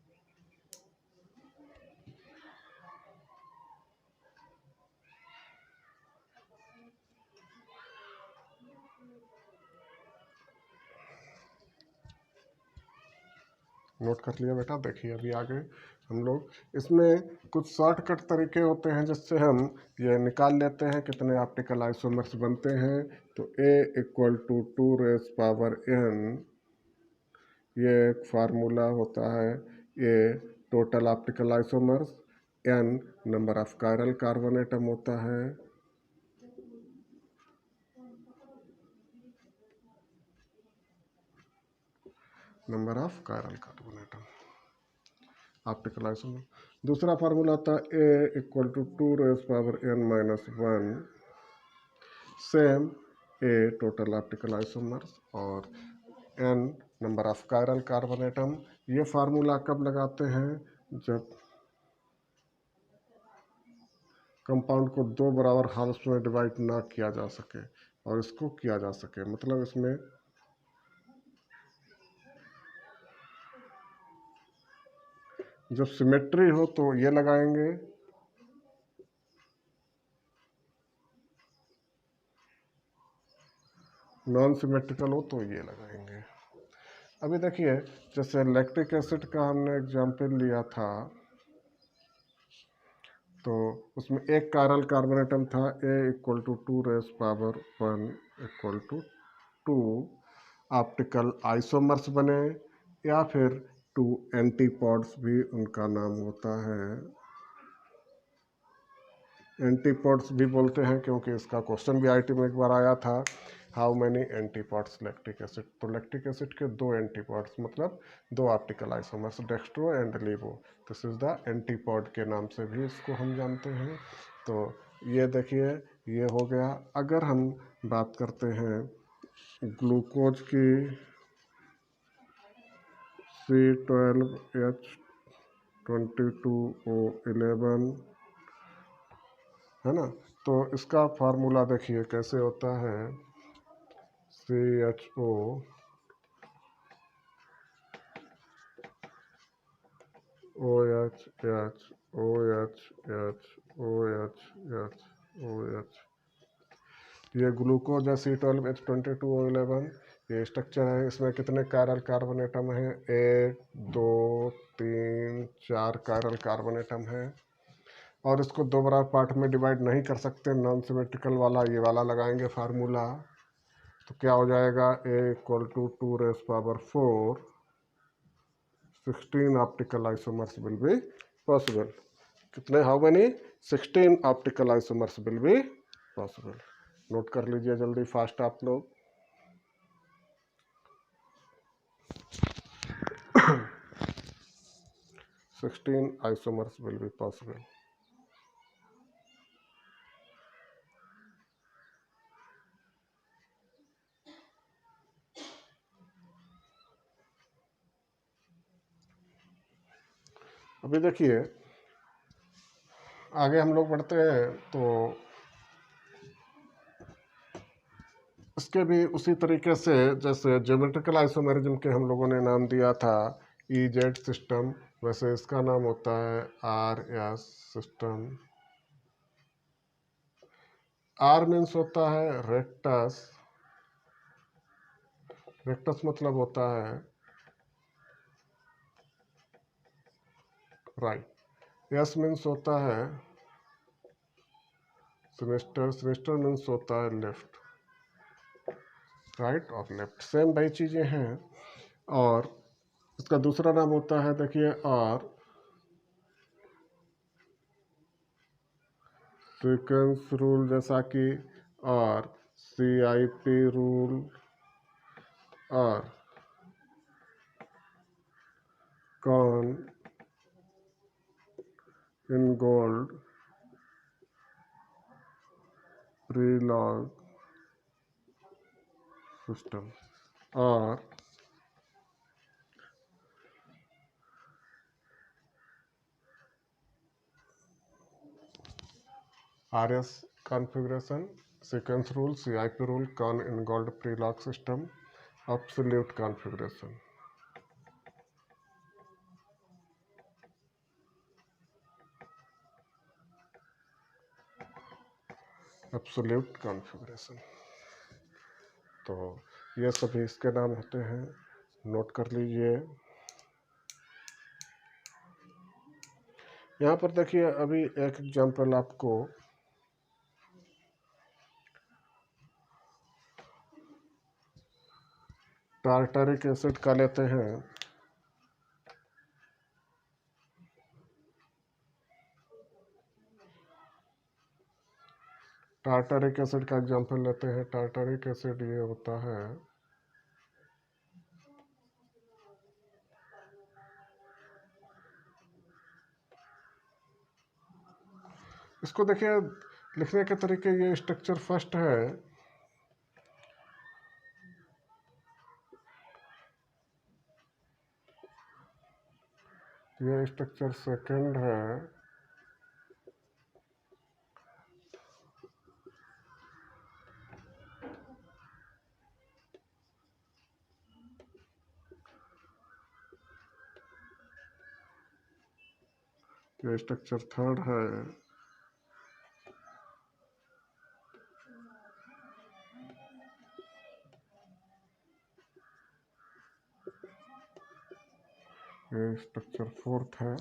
Speaker 1: नोट कर लिया बेटा। देखिए अभी आगे हम लोग इसमें कुछ शॉर्टकट तरीके होते हैं जिससे हम ये निकाल लेते हैं कितने ऑप्टिकल आइसोमर्स बनते हैं। तो A = 2 रेज़ पावर n, ये एक फार्मूला होता है। ये total optical isomers, n number of chiral carbon atom होता है। Number of chiral carbon atom optical isomer. दूसरा फार्मूला होता है A = 2 raise power n - 1, same A total optical isomers और n number of chiral carbon atom. ये formula कब लगाते हैं? जब कंपाउंड को 2 बराबर हाफ्स में डिवाइड ना किया जा सके और इसको किया जा सके, मतलब इसमें जब सिमेट्री हो तो ये लगाएंगे, नॉन सिमेट्रिकल हो तो ये लगाएंगे। अभी देखिए जैसे लैक्टिक एसिड का हमने एग्जाम्पल लिया था, तो उसमें एक कायरल कार्बन एटम था। A = 2 raise power 1 = 2 optical isomers बने, या फिर 2 एंटीपॉड्स भी उनका नाम होता है। एंटीपॉड्स भी बोलते हैं क्योंकि इसका क्वेश्चन भी आईटी में एक बार आया था, how many antipodes lactic acid. तो लैक्टिक एसिड के 2 एंटीपॉड्स मतलब 2 optical isomers, dextro and levo, this is the antipode के नाम से भी इसको हम जानते हैं। तो ये देखिए ये हो गया। अगर हम बात करते हैं ग्लूकोज की, C12H22O11 है ना, तो इसका फार्मूला देखिए कैसे होता है। CHO OH H OH H OH H OH, ये ग्लूकोज है C12H22O11। ये स्ट्रक्चर है, इसमें कितने कायरल कार्बन एटम है? 1 2 3 4 कायरल कार्बन एटम है। और इसको 2 बराबर पार्ट में डिवाइड नहीं कर सकते, नॉन सिमेट्रिकल वाला ये वाला लगाएंगे फार्मूला। तो क्या हो जाएगा? A = 2 raise power 4, 16 optical isomers will be possible. कितने? How many? 16 optical isomers will be possible. नोट कर लीजिए जल्दी फास्ट आप लोग। Sixteen isomers will be possible. अभी देखिए आगे हम लोग बढ़ते हैं, तो इसके भी उसी तरीके से जैसे ज्योमेट्रिकल आइसोमेरिज्म के हम लोगों ने नाम दिया था EZ सिस्टम, वैसे इसका नाम होता है R S system. R means होता है रेक्टस, रेक्टस मतलब होता है राइट। एस मीन्स होता है सिनिस्टर, सिनिस्टर मीन्स होता है लेफ्ट, राइट और लेफ्ट सेम वही चीज़ें हैं। और इसका दूसरा नाम होता है देखिए आर सीक्वेंस रूल, जैसा कि or CIP rule, or Cahn Ingold Prelog system, और RS configuration, sequence rule, CIP rule, con involved pre-lock system, absolute configuration. Absolute configuration. तो ये सभी इसके नाम होते हैं, नोट कर लीजिए। यहाँ पर देखिए अभी एक एग्जांपल आपको टार्टरिक एसिड का लेते हैं। टार्टरिक एसिड का एग्जांपल लेते हैं। टार्टरिक एसिड ये होता है इसको देखिए लिखने के तरीके, ये स्ट्रक्चर फर्स्ट है, ये स्ट्रक्चर सेकंड है, ये स्ट्रक्चर थर्ड है, ये स्ट्रक्चर फोर्थ है।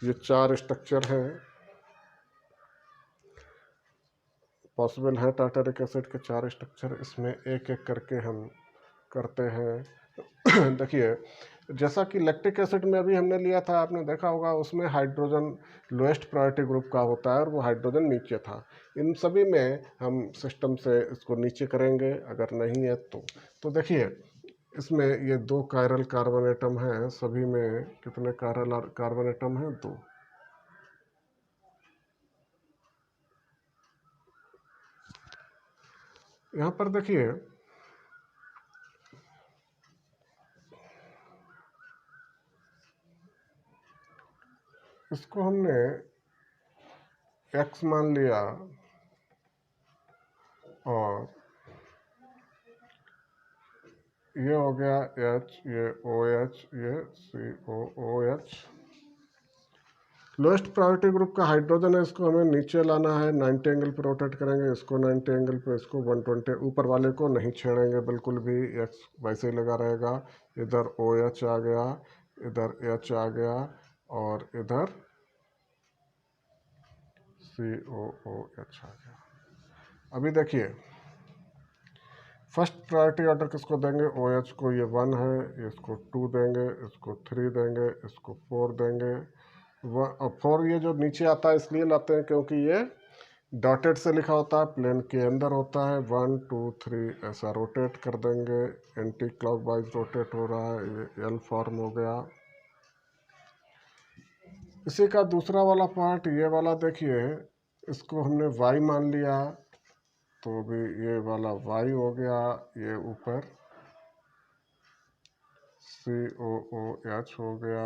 Speaker 1: ये चार स्ट्रक्चर है पॉसिबल है टार्टरिक एसिड के, चार स्ट्रक्चर। इसमें एक एक करके हम करते हैं। देखिए जैसा कि लैक्टिक एसिड में अभी हमने लिया था, आपने देखा होगा उसमें हाइड्रोजन लोएस्ट प्रायोरिटी ग्रुप का होता है और वो हाइड्रोजन नीचे था। इन सभी में हम सिस्टम से इसको नीचे करेंगे, अगर नहीं है तो देखिए इसमें ये दो कायरल कार्बन एटम है, सभी में कितने कायरल कार्बन एटम हैं? दो। यहाँ पर देखिए इसको हमने X मान लिया और ये हो गया H, ये OH, ये COOH। लोएस्ट प्रायोरिटी ग्रुप का हाइड्रोजन है, इसको हमें नीचे लाना है, 90 एंगल पे रोटेट करेंगे, इसको 90 एंगल पे, इसको 120, ऊपर वाले को नहीं छेड़ेंगे बिल्कुल भी, X वैसे ही लगा रहेगा। इधर OH आ गया, इधर H आ गया और इधर COOH आ गया। अभी देखिए फर्स्ट प्रायोरिटी ऑर्डर किसको देंगे? OH को, ये 1 है, इसको 2 देंगे, इसको 3 देंगे, इसको 4 देंगे। 4 ये जो नीचे आता है इसलिए लाते हैं क्योंकि ये डॉटेड से लिखा होता है, प्लेन के अंदर होता है। 1 2 3 ऐसा रोटेट कर देंगे, एंटी क्लॉकवाइज रोटेट हो रहा है, ये L फॉर्म हो गया। इसी का दूसरा वाला पार्ट ये वाला देखिए, इसको हमने Y मान लिया, तो भी ये वाला Y हो गया, ये ऊपर COOH हो गया,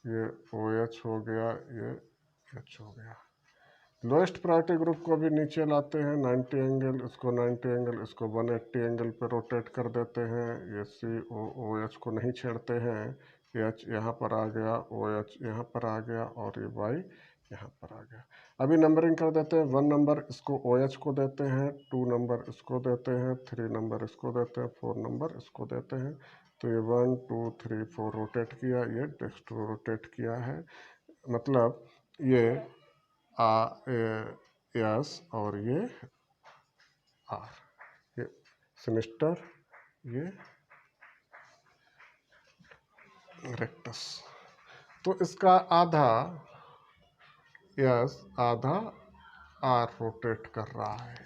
Speaker 1: ये OH हो गया, ये H हो गया। लोएस्ट प्रायोरिटी ग्रुप को भी नीचे लाते हैं, 90 एंगल, इसको 90 एंगल, इसको 180 एंगल पे रोटेट कर देते हैं। ये COOH को नहीं छेड़ते हैं, एच यहाँ पर आ गया, ओ एच यहाँ पर आ गया और ये वाई यहाँ पर आ गया। अभी नंबरिंग कर देते हैं। 1 नंबर इसको ओ एच को देते हैं, 2 नंबर इसको देते हैं, 3 नंबर इसको देते हैं, 4 नंबर इसको देते हैं। तो ये 1 2 3 4 रोटेट किया, ये डेक्स्ट्रो रोटेट किया है, मतलब ये एस और ये आर, ये सिनिस्टर, ये रेक्टस। तो इसका आधा एस आधा आर रोटेट कर रहा है।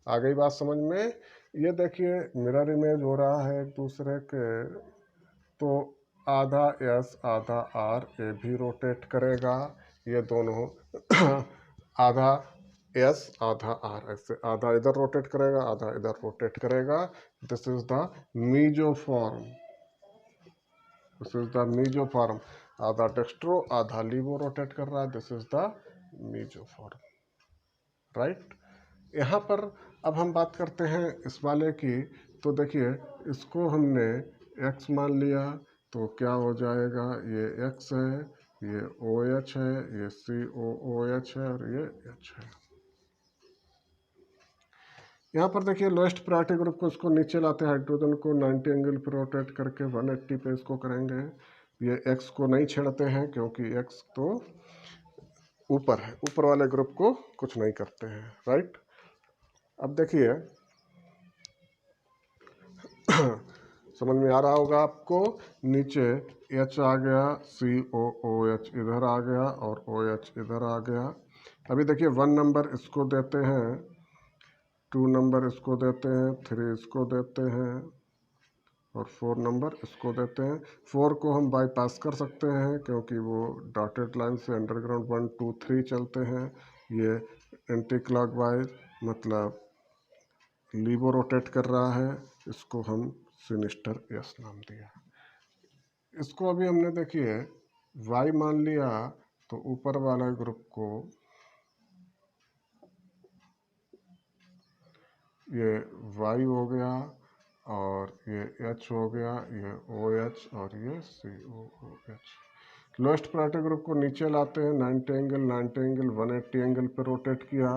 Speaker 1: आ गई बात समझ में? ये देखिए मिरर इमेज हो रहा है एक दूसरे के, तो आधा एस आधा आर ये भी रोटेट करेगा, ये दोनों आधा एस आधा आर, ऐसे आधा इधर रोटेट करेगा आधा इधर रोटेट करेगा। This is the mesoform, this is the mesoform. आधा डेक्स्ट्रो आधा लीवो रोटेट कर रहा है, this is the mesoform, right. यहाँ पर अब हम बात करते हैं इस वाले की। तो देखिए इसको हमने x मान लिया, तो क्या हो जाएगा, ये x है, ये OH है, ये COOH है और ये H है। यहाँ पर देखिए लोएस्ट प्रायोरिटी ग्रुप को इसको नीचे लाते हैं, हाइड्रोजन को 90 एंगल पर रोटेट करके 180 पे इसको करेंगे। ये x को नहीं छेड़ते हैं क्योंकि x तो ऊपर है, ऊपर वाले ग्रुप को कुछ नहीं करते हैं, राइट। अब देखिए समझ में आ रहा होगा आपको, नीचे H आ गया, COOH इधर आ गया और OH इधर आ गया। अभी देखिए 1 नंबर इसको देते हैं, 2 नंबर इसको देते हैं, 3 इसको देते हैं और 4 नंबर इसको देते हैं। 4 को हम बाईपास कर सकते हैं क्योंकि वो डॉटेड लाइन से अंडरग्राउंड 1 2 3 चलते हैं। ये एंटी क्लॉकवाइज मतलब लीवो रोटेट कर रहा है, इसको हम सिनिस्टर एस नाम दिया। इसको अभी हमने देखिए वाई मान लिया, तो ऊपर वाला ग्रुप को ये वाई हो गया और ये एच हो गया, ये ओ एच और ये COOH। लोएस्ट प्रायोरिटी ग्रुप को नीचे लाते हैं, 90 एंगल 180 एंगल पर रोटेट किया।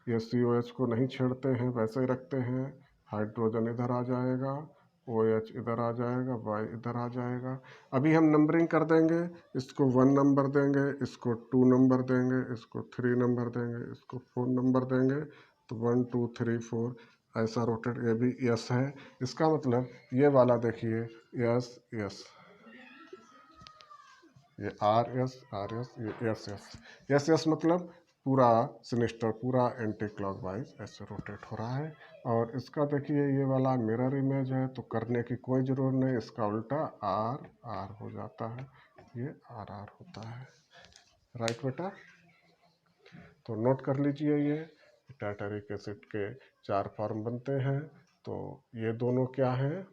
Speaker 1: ये COH को नहीं छेड़ते हैं, वैसे ही रखते हैं। हाइड्रोजन इधर आ जाएगा, OH इधर आ जाएगा, Y इधर आ जाएगा। अभी हम नंबरिंग कर देंगे, इसको 1 नंबर देंगे, इसको 2 नंबर देंगे, इसको 3 नंबर देंगे, इसको 4 नंबर देंगे। तो 1 2 3 4 ऐसा रोटेट, ये भी यस है। इसका मतलब ये वाला देखिए यस यस, ये आर एस, ये एस एस, एस एस मतलब पूरा सिनिस्टर, पूरा एंटी क्लॉकवाइज ऐसे रोटेट हो रहा है। और इसका देखिए ये वाला मिरर इमेज है, तो करने की कोई ज़रूरत नहीं, इसका उल्टा आर आर हो जाता है, ये आर आर होता है, राइट बेटा। तो नोट कर लीजिए, ये टार्टरिक एसिड के 4 फॉर्म बनते हैं। तो ये दोनों क्या हैं,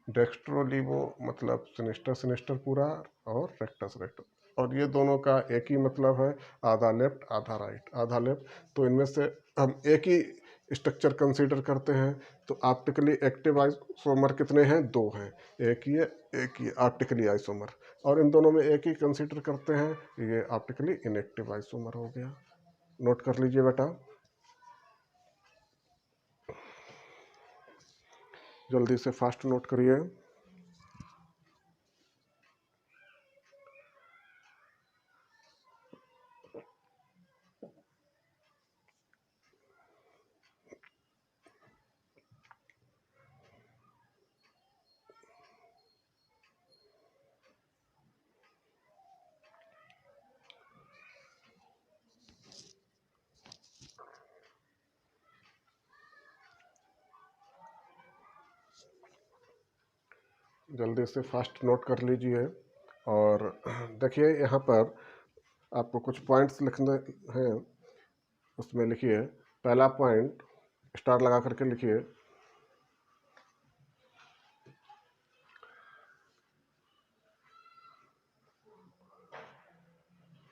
Speaker 1: डेक्स्ट्रोलीवो मतलब सिनिस्टर सिनिस्टर पूरा और रेक्टस रेक्टस, और ये दोनों का एक ही मतलब है, आधा लेफ्ट आधा राइट, आधा लेफ्ट। तो इनमें से हम एक ही स्ट्रक्चर कंसीडर करते हैं। तो ऑप्टिकली एक्टिव आइसोमर कितने हैं, 2 हैं, एक ही ऑप्टिकली आइसोमर, और इन दोनों में एक ही कंसीडर करते हैं, ये ऑप्टिकली इनएक्टिव आइसोमर हो गया। नोट कर लीजिए बेटा, जल्दी से फास्ट नोट करिए। जल्दी से फास्ट नोट कर लीजिए। और देखिए यहाँ पर आपको कुछ पॉइंट्स लिखने हैं, उसमें लिखिए पहला पॉइंट, स्टार लगा करके लिखिए,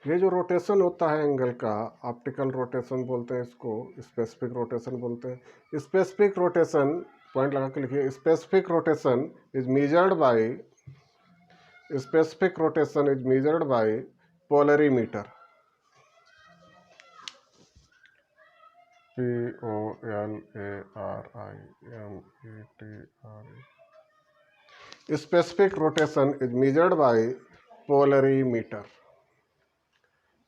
Speaker 1: ये जो रोटेशन होता है एंगल का, ऑप्टिकल रोटेशन बोलते हैं इसको, स्पेसिफिक रोटेशन बोलते हैं। स्पेसिफिक रोटेशन, पॉइंट लगा के लिखिए, specific rotation is measured by specific rotation is measured by polarimeter. Polarimeter. Specific rotation is measured by polarimeter.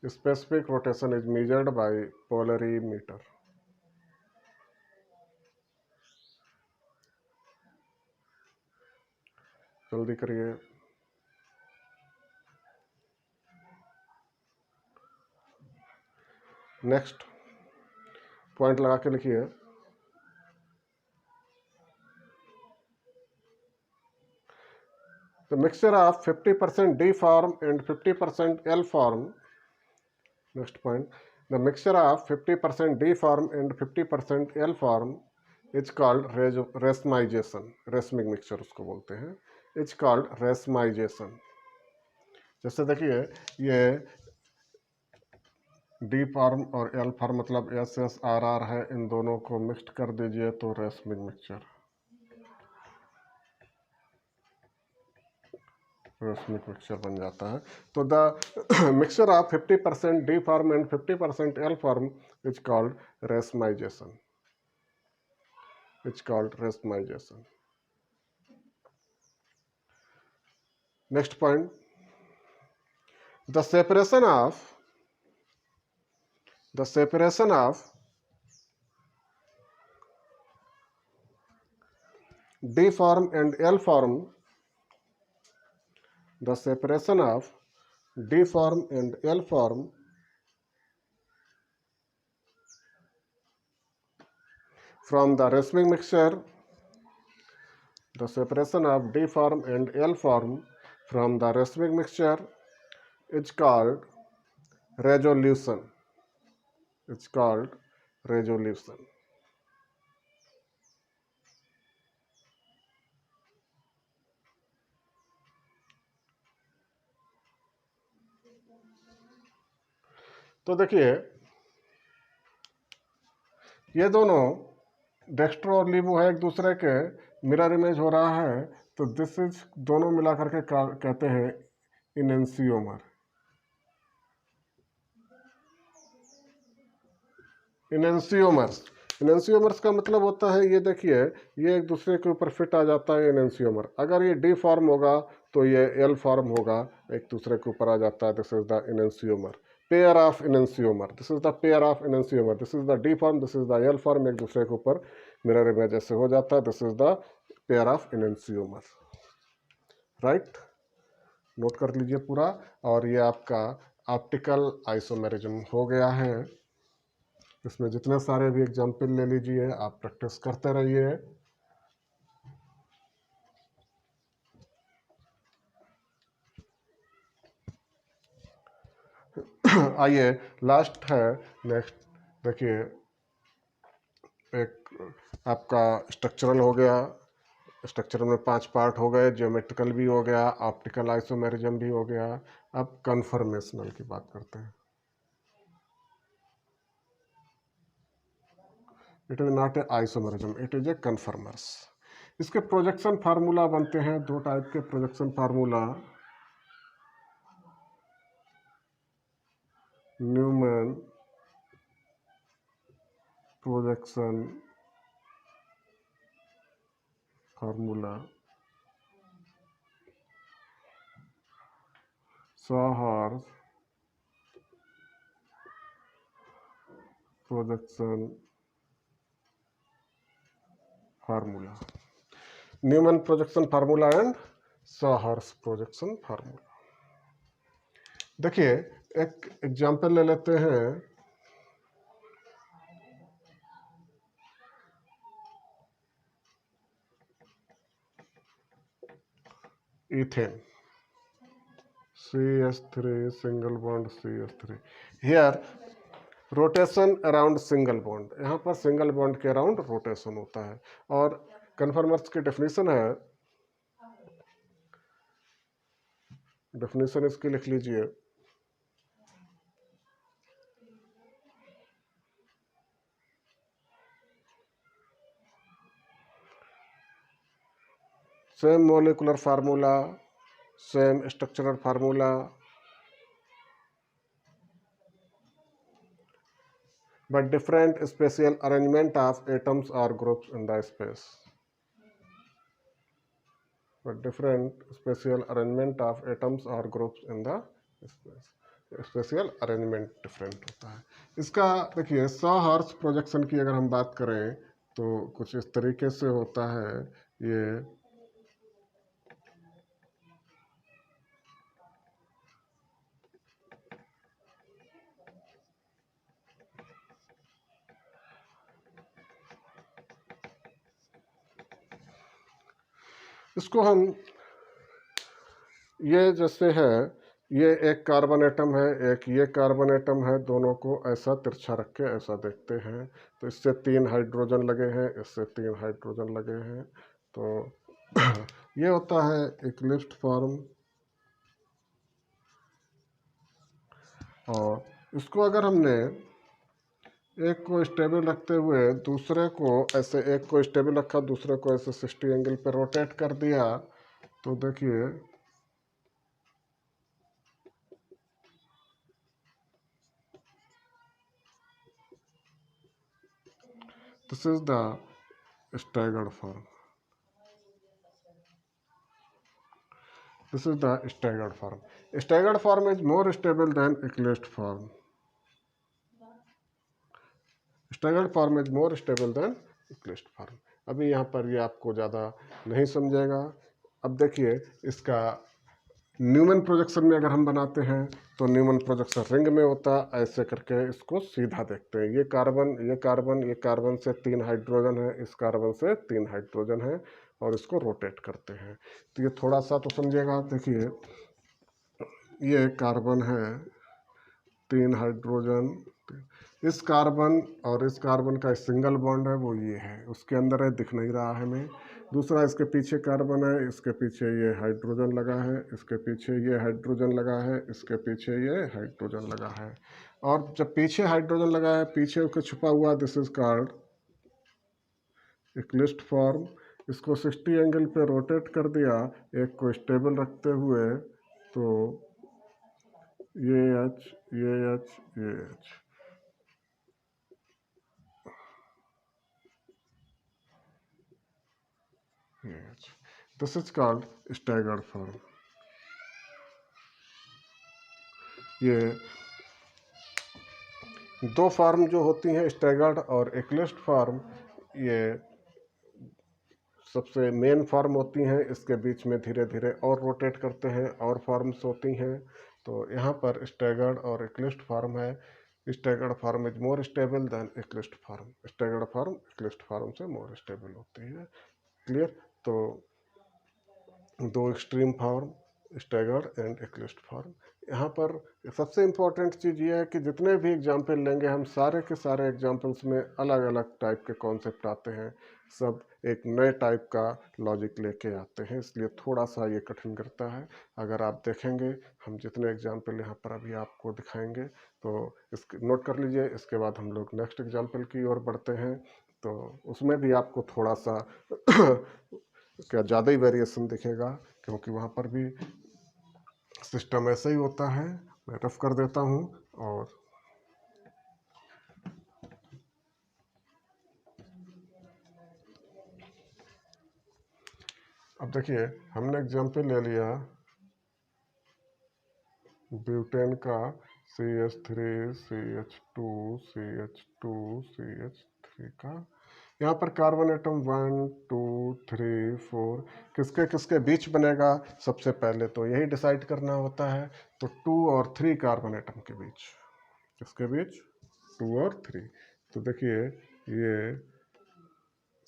Speaker 1: Specific rotation is measured by polarimeter. जल्दी करिए। नेक्स्ट पॉइंट लगा के लिखिए। The mixture of 50% D form and 50% L form. Next point. The mixture of 50% D form and 50% L form is called racemization. Racemic mixture उसको बोलते हैं। It's called racemization. जैसे देखिए ये D फॉर्म और L फॉर्म मतलब SSRR है, इन दोनों को मिक्स कर दीजिए तो रेसमिक मिक्सचर बन जाता है। तो the mixture of 50% D form and 50% L form is called racemisation. Next point, the separation of D form and L form, the separation of D form and L form from the racemic mixture, the separation of D form and L form from the racemic mixture is called resolution. It's called resolution. तो देखिए ये दोनों dextro और लीबो है एक दूसरे के mirror image हो रहा है, तो दिस इज दोनों मिला करके कहते हैं इनेंसियोमर। इनेंसियोमर्स का मतलब होता है, ये देखिए ये एक दूसरे के ऊपर फिट आ जाता है इनेंसियोमर। अगर ये डी फॉर्म होगा तो ये एल फॉर्म होगा, एक दूसरे के ऊपर आ जाता है। This is the enantiomer, pair of enantiomer. This is the pair of enantiomer. This is the D form, this is the L form, एक दूसरे के ऊपर मिरर इमेज ऐसे हो जाता है। This is the pair of enantiomer. Right, नोट कर लीजिए पूरा। और ये आपका ऑप्टिकल आइसोमेरिज्म हो गया है। इसमें जितने सारे भी एग्जाम्पल ले लीजिए, आप प्रैक्टिस करते रहिए। आइए लास्ट है, नेक्स्ट देखिए, एक आपका स्ट्रक्चरल हो गया। स्ट्रक्चरल में 5 पार्ट हो गए, ज्योमेट्रिकल भी हो गया, ऑप्टिकल आइसोमेरिज्म भी हो गया। अब कन्फर्मेशनल की बात करते हैं। It is not a isomerism, it is a conformers. इसके प्रोजेक्शन फार्मूला बनते हैं, 2 टाइप के projection formula. Newman projection formula, sawhorse projection formula, Newman projection formula and sawhorse projection formula. देखिए एक एग्जांपल ले लेते हैं। Ethane, CH3 single bond CH3। Here rotation around single bond, यहाँ पर सिंगल बॉन्ड के अराउंड रोटेशन होता है। और कन्फर्मर्स की डेफिनेशन है, डेफिनेशन इसकी लिख लीजिए। Same molecular formula, same structural formula, but different spatial arrangement of atoms or groups in the space. But different spatial arrangement of atoms or groups in the space. Spatial arrangement different होता है। इसका देखिए 100 hertz projection की अगर हम बात करें तो कुछ इस तरीके से होता है। ये इसको हम ये जैसे है, ये एक कार्बन एटम है, एक ये कार्बन एटम है, दोनों को ऐसा तिरछा रख के ऐसा देखते हैं तो इससे 3 हाइड्रोजन लगे हैं, इससे 3 हाइड्रोजन लगे हैं। तो ये होता है इक्लिप्स्ड फॉर्म। और इसको अगर हमने एक को स्टेबल रखते हुए दूसरे को ऐसे, एक को स्टेबल रखा दूसरे को ऐसे 60 एंगल पे रोटेट कर दिया तो देखिए this is the staggered form. This is the staggered form. Staggered form is more stable than eclipsed form. Staggered form is more stable than eclipsed form. अभी यहाँ पर ये आपको ज़्यादा नहीं समझेगा। अब देखिए इसका न्यूमैन प्रोजेक्शन में अगर हम बनाते हैं तो न्यूमैन प्रोजेक्शन रिंग में होता है, ऐसे करके इसको सीधा देखते हैं। ये कार्बन ये कार्बन ये कार्बन से 3 हाइड्रोजन है, इस कार्बन से 3 हाइड्रोजन है और इसको रोटेट करते हैं। तो ये थोड़ा सा तो समझिएगा। देखिए ये कार्बन है, 3 हाइड्रोजन, इस कार्बन और इस कार्बन का सिंगल बॉन्ड है वो ये है, उसके अंदर है, दिख नहीं रहा है हमें। दूसरा इसके पीछे कार्बन है, इसके पीछे ये हाइड्रोजन लगा है, इसके पीछे ये हाइड्रोजन लगा है, इसके पीछे ये हाइड्रोजन लगा है। और जब पीछे हाइड्रोजन लगा है, पीछे उसके छुपा हुआ, this is called eclipsed form. इसको 60 एंगल पे रोटेट कर दिया एक को स्टेबल रखते हुए तो ये एच ये एच ये H, this is called staggered form. ये दो फॉर्म जो होती हैं स्टैगर्ड और इक्लिप्स्ड फॉर्म, ये सबसे मेन फॉर्म होती हैं। इसके बीच में धीरे धीरे और रोटेट करते हैं और फॉर्म्स होती हैं। तो यहाँ पर स्टैगर्ड और इक्लिप्स्ड फॉर्म है। Staggered form is more stable then eclipsed form. Staggered form eclipsed form से मोर स्टेबल होती है। क्लियर? तो दो extreme form staggered and eclipsed form. यहाँ पर सबसे इम्पॉर्टेंट चीज़ ये है कि जितने भी एग्जाम्पल लेंगे हम सारे के सारे एग्जाम्पल्स में अलग अलग टाइप के कॉन्सेप्ट आते हैं, सब एक नए टाइप का लॉजिक लेके आते हैं, इसलिए थोड़ा सा ये कठिन करता है। अगर आप देखेंगे हम जितने एग्जाम्पल यहाँ पर अभी आपको दिखाएंगे तो इसके नोट कर लीजिए। इसके बाद हम लोग नेक्स्ट एग्जाम्पल की ओर बढ़ते हैं तो उसमें भी आपको थोड़ा सा क्या ज़्यादा ही वेरिएशन दिखेगा, क्योंकि वहाँ पर भी सिस्टम ऐसा ही होता है। मैं रफ कर देता हूँ। और अब देखिए हमने एग्जाम्पल ले लिया ब्यूटेन का CH3 CH2 CH2 CH3 का। यहाँ पर कार्बन एटम 1 2 3 4 किसके किसके बीच बनेगा, सबसे पहले तो यही डिसाइड करना होता है। तो 2 और 3 कार्बन एटम के बीच, किसके बीच, 2 और 3। तो देखिए ये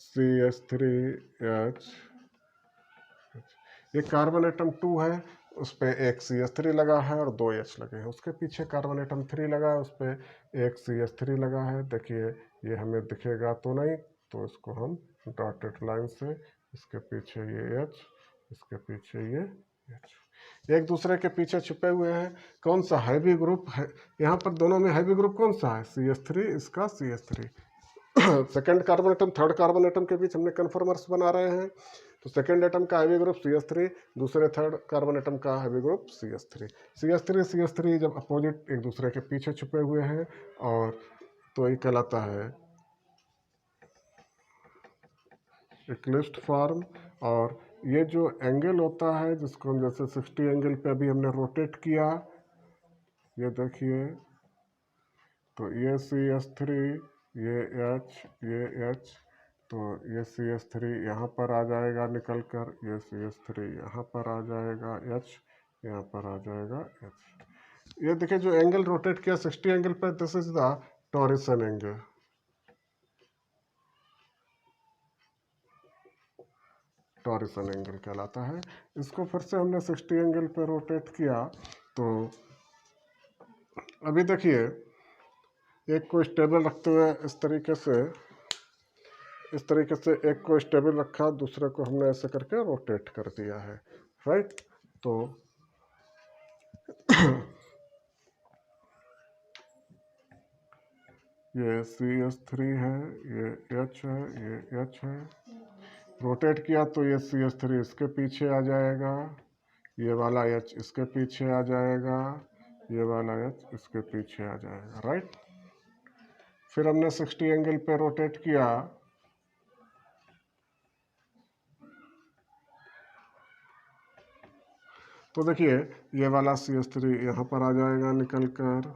Speaker 1: CH3H, ये कार्बन एटम 2 है, उस पर एक CH3 लगा है और 2 H लगे हैं। उसके पीछे कार्बन एटम 3 लगा है, उस पर एक CH3 लगा है। देखिए ये हमें दिखेगा तो नहीं, तो इसको हम डॉटेड लाइन से, इसके पीछे ये H, इसके पीछे ये H, एक दूसरे के पीछे छुपे हुए हैं। कौन सा हैवी ग्रुप है यहाँ पर, दोनों में हैवी ग्रुप कौन सा है, CH3, इसका CH3। Second carbon atom third carbon atom के बीच हमने कन्फर्मर्स बना रहे हैं। तो सेकेंड एटम का हैवी ग्रुप CH3, दूसरे थर्ड कार्बन एटम का हैवी ग्रुप CH3। CH3 जब अपोजिट एक दूसरे के पीछे छुपे हुए हैं और तो ये कहलाता है इक्लिप्स्ड फॉर्म। और ये जो एंगल होता है जिसको हम जैसे 60 एंगल पे अभी हमने रोटेट किया, ये देखिए, तो ये CH3, ये H, ये H, तो ये CH3 यहाँ पर आ जाएगा निकल कर, ये CH3 यहाँ पर आ जाएगा H, यहाँ पर आ जाएगा H। ये देखिए जो एंगल रोटेट किया 60 एंगल पर, this is the torsion angle. Torsion angle कहलाता है। इसको फिर से हमने 60 एंगल पे रोटेट किया, तो अभी देखिए एक को स्टेबल रखते हुए इस तरीके से एक को स्टेबल रखा, दूसरे को हमने ऐसे करके रोटेट कर दिया है, राइट। तो ये CH3 है, ये H है, ये H है, रोटेट किया तो ये CH3 इसके पीछे आ जाएगा, ये वाला H इसके पीछे आ जाएगा, ये वाला H इसके पीछे आ जाएगा, राइट। फिर हमने 60 एंगल पे रोटेट किया, तो देखिए ये वाला CH3 यहाँ पर आ जाएगा निकल कर,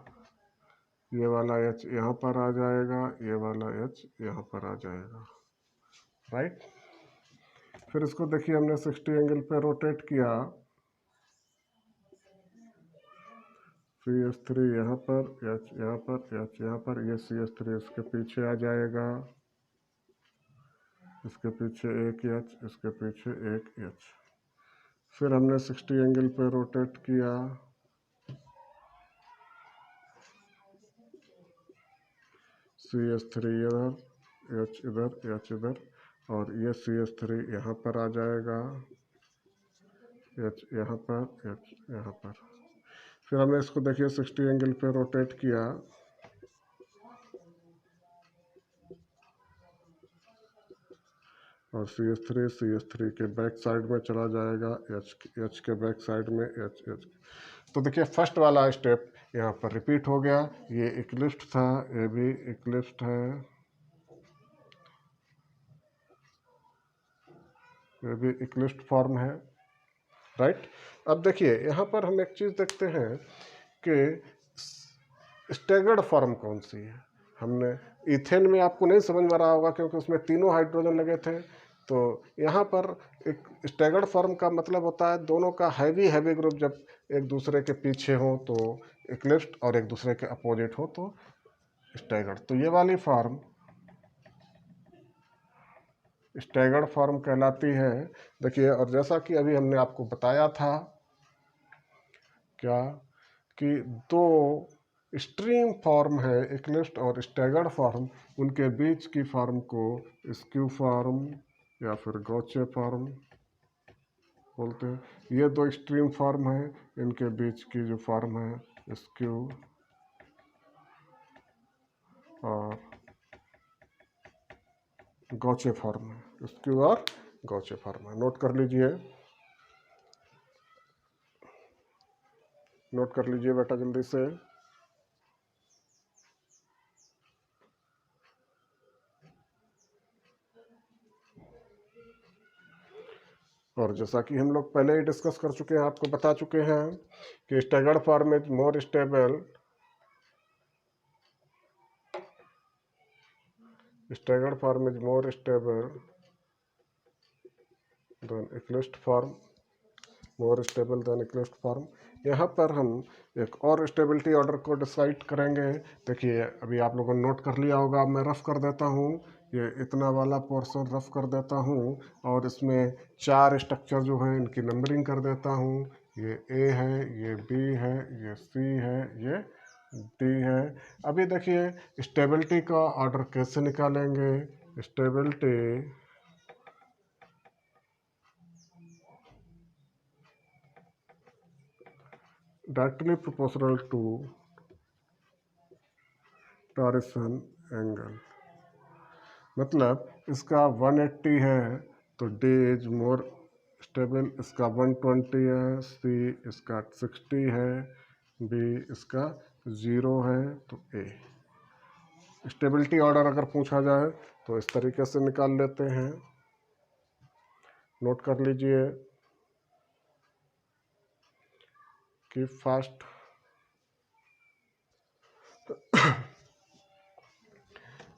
Speaker 1: ये वाला H यहाँ पर आ जाएगा, ये वाला H यहाँ पर आ जाएगा, राइट। फिर इसको देखिए हमने 60 एंगल पे रोटेट किया, CH3 यहाँ पर, H यहाँ पर, H यहाँ पर, ये CH3 इसके पीछे आ जाएगा, इसके पीछे एक H, इसके पीछे एक H। फिर हमने 60 एंगल पे रोटेट किया, CH3 इधर, H इधर, H इधर, और ये CH3 यहाँ पर आ जाएगा, H यहाँ पर, H यहाँ पर। फिर हमने इसको देखिए 60 एंगल पे रोटेट किया, और CH3 के बैक साइड में चला जाएगा, H के बैक साइड में H। तो देखिए फर्स्ट वाला स्टेप यहाँ पर रिपीट हो गया। ये इक्लिप्स्ड था, ये भी इक्लिप्स्ड है, ये भी इक्लिप्स्ड फॉर्म है, राइट। अब देखिए यहाँ पर हम एक चीज़ देखते हैं कि स्टैगर्ड फॉर्म कौन सी है। हमने इथेन में आपको नहीं समझ में रहा होगा क्योंकि उसमें तीनों हाइड्रोजन लगे थे। तो यहाँ पर एक स्टैगर्ड फॉर्म का मतलब होता है दोनों का हैवी ग्रुप जब एक दूसरे के पीछे हो तो इक्लिप्स्ड, और एक दूसरे के अपोजिट हो तो स्टैगर्ड। तो ये वाली फॉर्म स्टैगर्ड फॉर्म कहलाती है। देखिए, और जैसा कि अभी हमने आपको बताया था क्या कि दो स्ट्रीम फॉर्म है, इक्लिप्स्ड और स्टैगर्ड फॉर्म, उनके बीच की फॉर्म को स्क्यू फॉर्म या फिर गॉचे फॉर्म बोलते हैं। ये दो स्ट्रीम फॉर्म है, इनके बीच की जो फॉर्म है स्क्यू और गॉचे फॉर्म है, स्क्यू और गॉचे फॉर्म है। नोट कर लीजिए, नोट कर लीजिए बेटा जल्दी से। और जैसा कि हम लोग पहले ही डिस्कस कर चुके हैं, आपको बता चुके हैं कि staggered form is more stable, staggered form is more stable then eclipsed form, more stable then eclipsed form. यहाँ पर हम एक और स्टेबिलिटी ऑर्डर को डिसाइड करेंगे। देखिए अभी आप लोगों ने नोट कर लिया होगा, मैं रफ कर देता हूँ, ये इतना वाला पोर्शन रफ कर देता हूँ, और इसमें 4 स्ट्रक्चर जो है इनकी नंबरिंग कर देता हूँ। ये ए है, ये बी है, ये सी है, ये डी है। अभी देखिए स्टेबिलिटी का ऑर्डर कैसे निकालेंगे। Stability directly proportional to torsion angle, मतलब इसका 180 है तो डी इज मोर स्टेबल, इसका 120 है, सी इसका 60 है, बी इसका 0 है, तो ए। स्टेबिलिटी ऑर्डर अगर पूछा जाए तो इस तरीके से निकाल लेते हैं, नोट कर लीजिए कि फास्ट।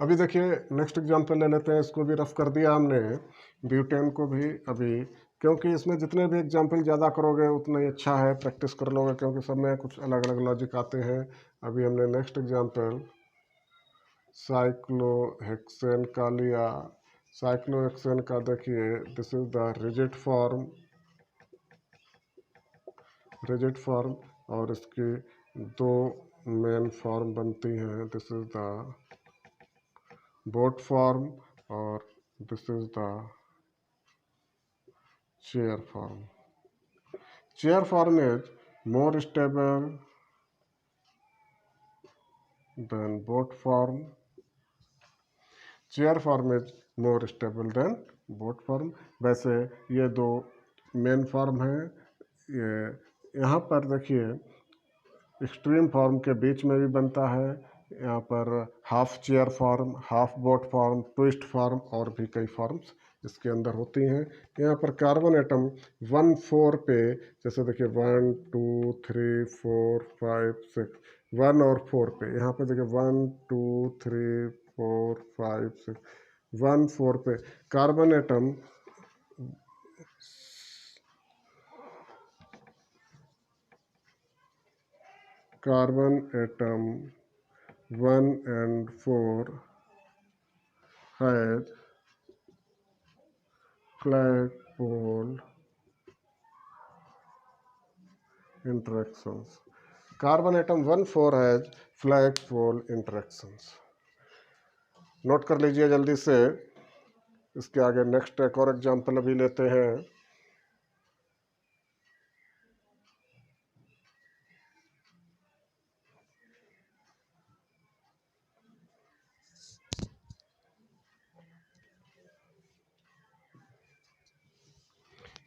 Speaker 1: अभी देखिए नेक्स्ट एग्जांपल ले लेते हैं, इसको भी रफ कर दिया हमने, ब्यूटेन को भी अभी, क्योंकि इसमें जितने भी एग्जांपल ज़्यादा करोगे उतना ही अच्छा है, प्रैक्टिस कर लोगे, क्योंकि सब में कुछ अलग अलग लॉजिक आते हैं। अभी हमने नेक्स्ट एग्जांपल साइक्लोहेक्सेन का लिया। साइक्लोहेक्सेन का देखिए, this is the rigid form और इसकी दो मेन फॉर्म बनती हैं, this is the boat form और this is the chair form. Chair form is more stable than boat form. Chair form is more stable than boat form. वैसे ये दो main form हैं। ये यहाँ पर देखिए एक्सट्रीम फॉर्म के बीच में भी बनता है, यहाँ पर half chair form, half boat form, twist form और भी कई फॉर्म्स इसके अंदर होती हैं। यहाँ पर कार्बन एटम 1-4 पे, जैसे देखिए 1 2 3 4 5 6, 1 और 4 पे, यहाँ पे देखिए 1 2 3 4 5 6, 1 4 पे carbon atom carbon atom 1 and 4 has flagpole interactions. Carbon atom 1-4 has flagpole interactions. Note कर लीजिए जल्दी से। इसके आगे नेक्स्ट एक और एग्जांपल अभी लेते हैं।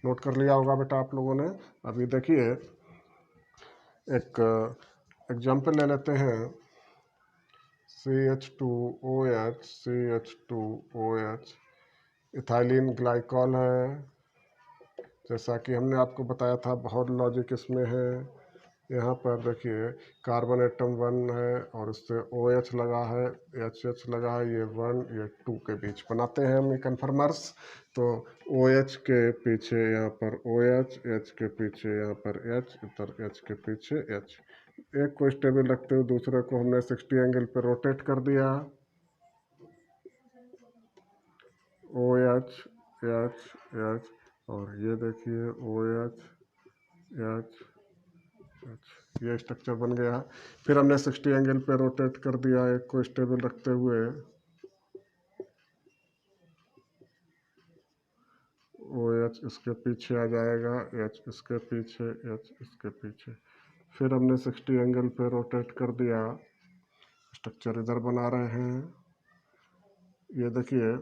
Speaker 1: नोट कर लिया होगा बेटा आप लोगों ने। अभी देखिए एक एग्जांपल ले लेते हैं, CH2OH, CH2OH इथाइलिन ग्लाइकॉल है। जैसा कि हमने आपको बताया था, बहुत लॉजिक इसमें है। यहाँ पर देखिए कार्बन एटम 1 है और इससे OH लगा है, HH लगा है, ये 1 ये 2 के बीच बनाते हैं हम ये कन्फर्मर्स। तो OH के पीछे यहाँ पर OH, H के पीछे यहाँ पर H, इधर H के पीछे H। एक को स्टेबल रखते हुए दूसरे को हमने 60 एंगल पर रोटेट कर दिया। OH H H और ये देखिए OH H H, ये स्ट्रक्चर बन गया। फिर हमने 60 एंगल पे रोटेट कर दिया एक को स्टेबल रखते हुए। OH इसके पीछे आ जाएगा, H इसके पीछे, H इसके पीछे। फिर हमने 60 एंगल पे रोटेट कर दिया, स्ट्रक्चर इधर बना रहे हैं। ये देखिए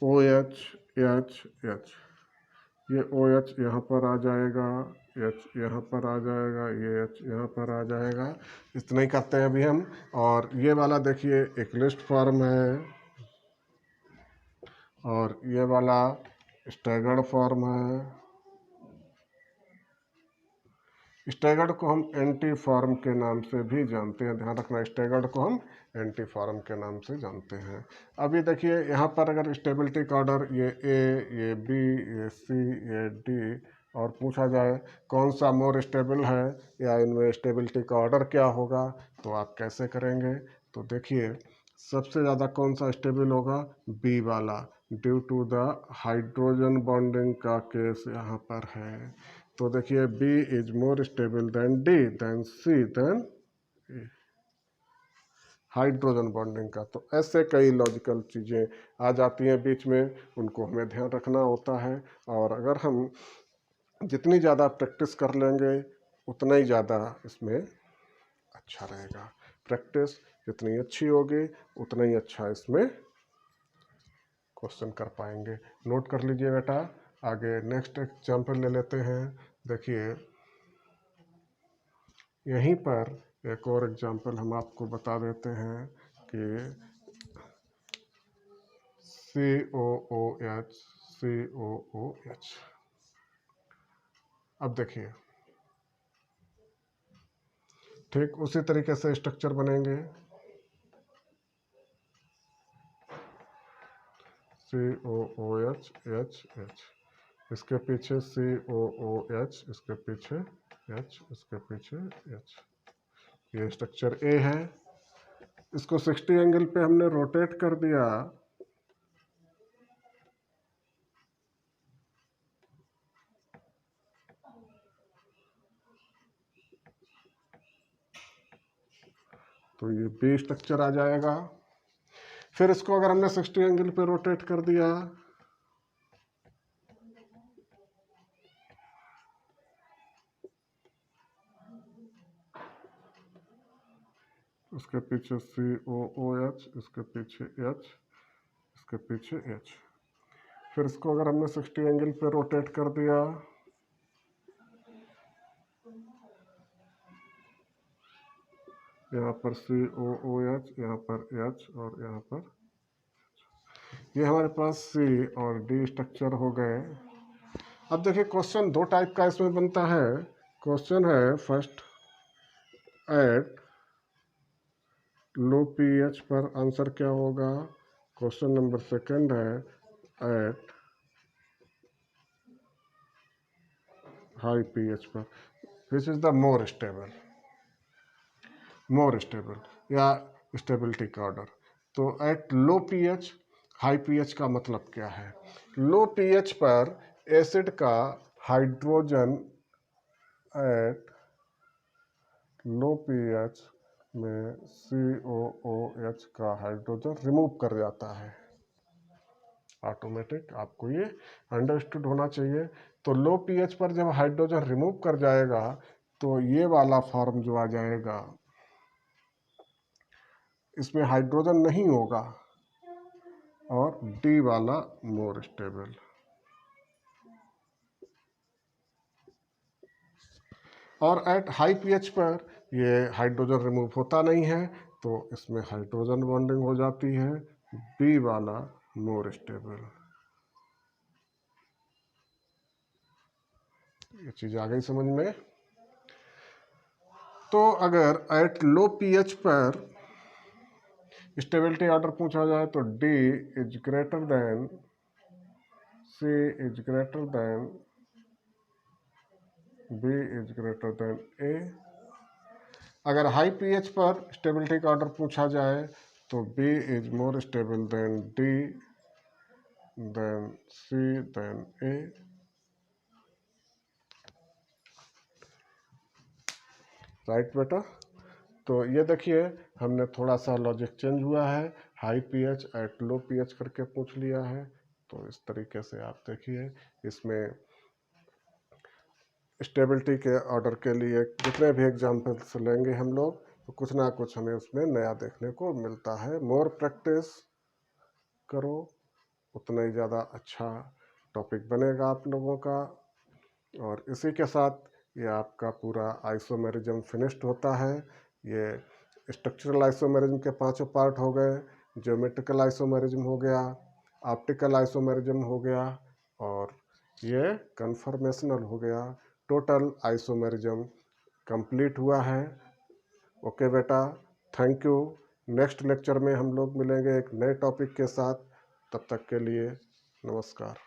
Speaker 1: OH H H, ये OH यहाँ पर आ जाएगा, H यहाँ पर आ जाएगा, ये H यहाँ पर आ जाएगा। इतना ही करते हैं अभी हम। और ये वाला देखिए एक लिस्ट फॉर्म है और ये वाला स्टैगर्ड फॉर्म है। स्टैगर्ड को हम एंटी फॉर्म के नाम से भी जानते हैं, ध्यान रखना, स्टैगर्ड को हम एंटी फॉर्म के नाम से जानते हैं। अभी देखिए यहाँ पर अगर स्टेबिलिटी का ऑर्डर ये A, ये B, ये C, ये D और पूछा जाए कौन सा मोर स्टेबल है या इनमें स्टेबिलिटी का ऑर्डर क्या होगा, तो आप कैसे करेंगे? तो देखिए सबसे ज़्यादा कौन सा स्टेबल होगा? B वाला, due to the hydrogen bonding का केस यहाँ पर है। तो देखिए B is more stable than D than C than E, hydrogen bonding का। तो ऐसे कई लॉजिकल चीज़ें आ जाती हैं बीच में, उनको हमें ध्यान रखना होता है। और अगर हम जितनी ज़्यादा प्रैक्टिस कर लेंगे उतना ही ज़्यादा इसमें अच्छा रहेगा। प्रैक्टिस जितनी अच्छी होगी उतना ही अच्छा इसमें क्वेश्चन कर पाएंगे। नोट कर लीजिए बेटा। आगे नेक्स्ट एग्जाम्पल ले लेते हैं। देखिए यहीं पर एक और एग्जाम्पल हम आपको बता देते हैं कि COOH COOH। अब देखिए ठीक उसी तरीके से स्ट्रक्चर बनेंगे। COOH H, इसके पीछे COOH, इसके पीछे H, इसके पीछे H। ये स्ट्रक्चर A है। इसको 60 एंगल पे हमने रोटेट कर दिया। तो ये B स्ट्रक्चर आ जाएगा। फिर इसको अगर हमने 60 एंगल पे रोटेट कर दिया, उसके पीछे COOH, इसके पीछे H, इसके पीछे H। फिर इसको अगर हमने 60 एंगल पे रोटेट कर दिया, यहाँ पर COOH, यहाँ पर H और यहाँ पर ये हमारे पास C और D स्ट्रक्चर हो गए। अब देखिए क्वेश्चन दो टाइप का इसमें बनता है। क्वेश्चन है फर्स्ट एट लो pH पर आंसर क्या होगा। क्वेश्चन नंबर सेकंड है एट हाई pH पर, which is the more stable या स्टेबिलिटी का ऑर्डर। तो eight low pH high pH का मतलब क्या है। लो pH पर एसिड का हाइड्रोजन एट लो pH में COOH का हाइड्रोजन रिमूव कर जाता है ऑटोमेटिक। आपको ये अंडरस्टूड होना चाहिए। तो लो pH पर जब हाइड्रोजन रिमूव कर जाएगा तो ये वाला फॉर्म जो आ जाएगा, इसमें हाइड्रोजन नहीं होगा और डी वाला मोर स्टेबल। और एट हाई pH पर ये हाइड्रोजन रिमूव होता नहीं है तो इसमें हाइड्रोजन बॉन्डिंग हो जाती है, बी वाला मोर स्टेबल। ये चीज आ गई समझ में। तो अगर एट लो pH पर स्टेबिलिटी ऑर्डर पूछा जाए तो D is greater than C is greater than B is greater than A। अगर हाई pH पर स्टेबिलिटी का ऑर्डर पूछा जाए तो B is more stable than D than C than A। Right बेटा। तो ये देखिए हमने थोड़ा सा लॉजिक चेंज हुआ है, high pH eight low pH करके पूछ लिया है। तो इस तरीके से आप देखिए इसमें स्टेबिलिटी के ऑर्डर के लिए जितने भी एग्जाम्पल्स लेंगे हम लोग तो कुछ ना कुछ हमें उसमें नया देखने को मिलता है। मोर प्रैक्टिस करो उतना ही ज़्यादा अच्छा टॉपिक बनेगा आप लोगों का। और इसी के साथ ये आपका पूरा आइसोमेरिज्म फिनिश्ड होता है। ये स्ट्रक्चरल आइसोमेरिज्म के पांचों पार्ट हो गए। ज्योमेट्रिकल आइसोमेरिज्म हो गया, ऑप्टिकल आइसोमेरिज्म हो गया और ये कन्फर्मेशनल हो गया। टोटल आइसोमेरिज्म कंप्लीट हुआ है। ओके बेटा, थैंक यू। नेक्स्ट लेक्चर में हम लोग मिलेंगे एक नए टॉपिक के साथ। तब तक के लिए नमस्कार।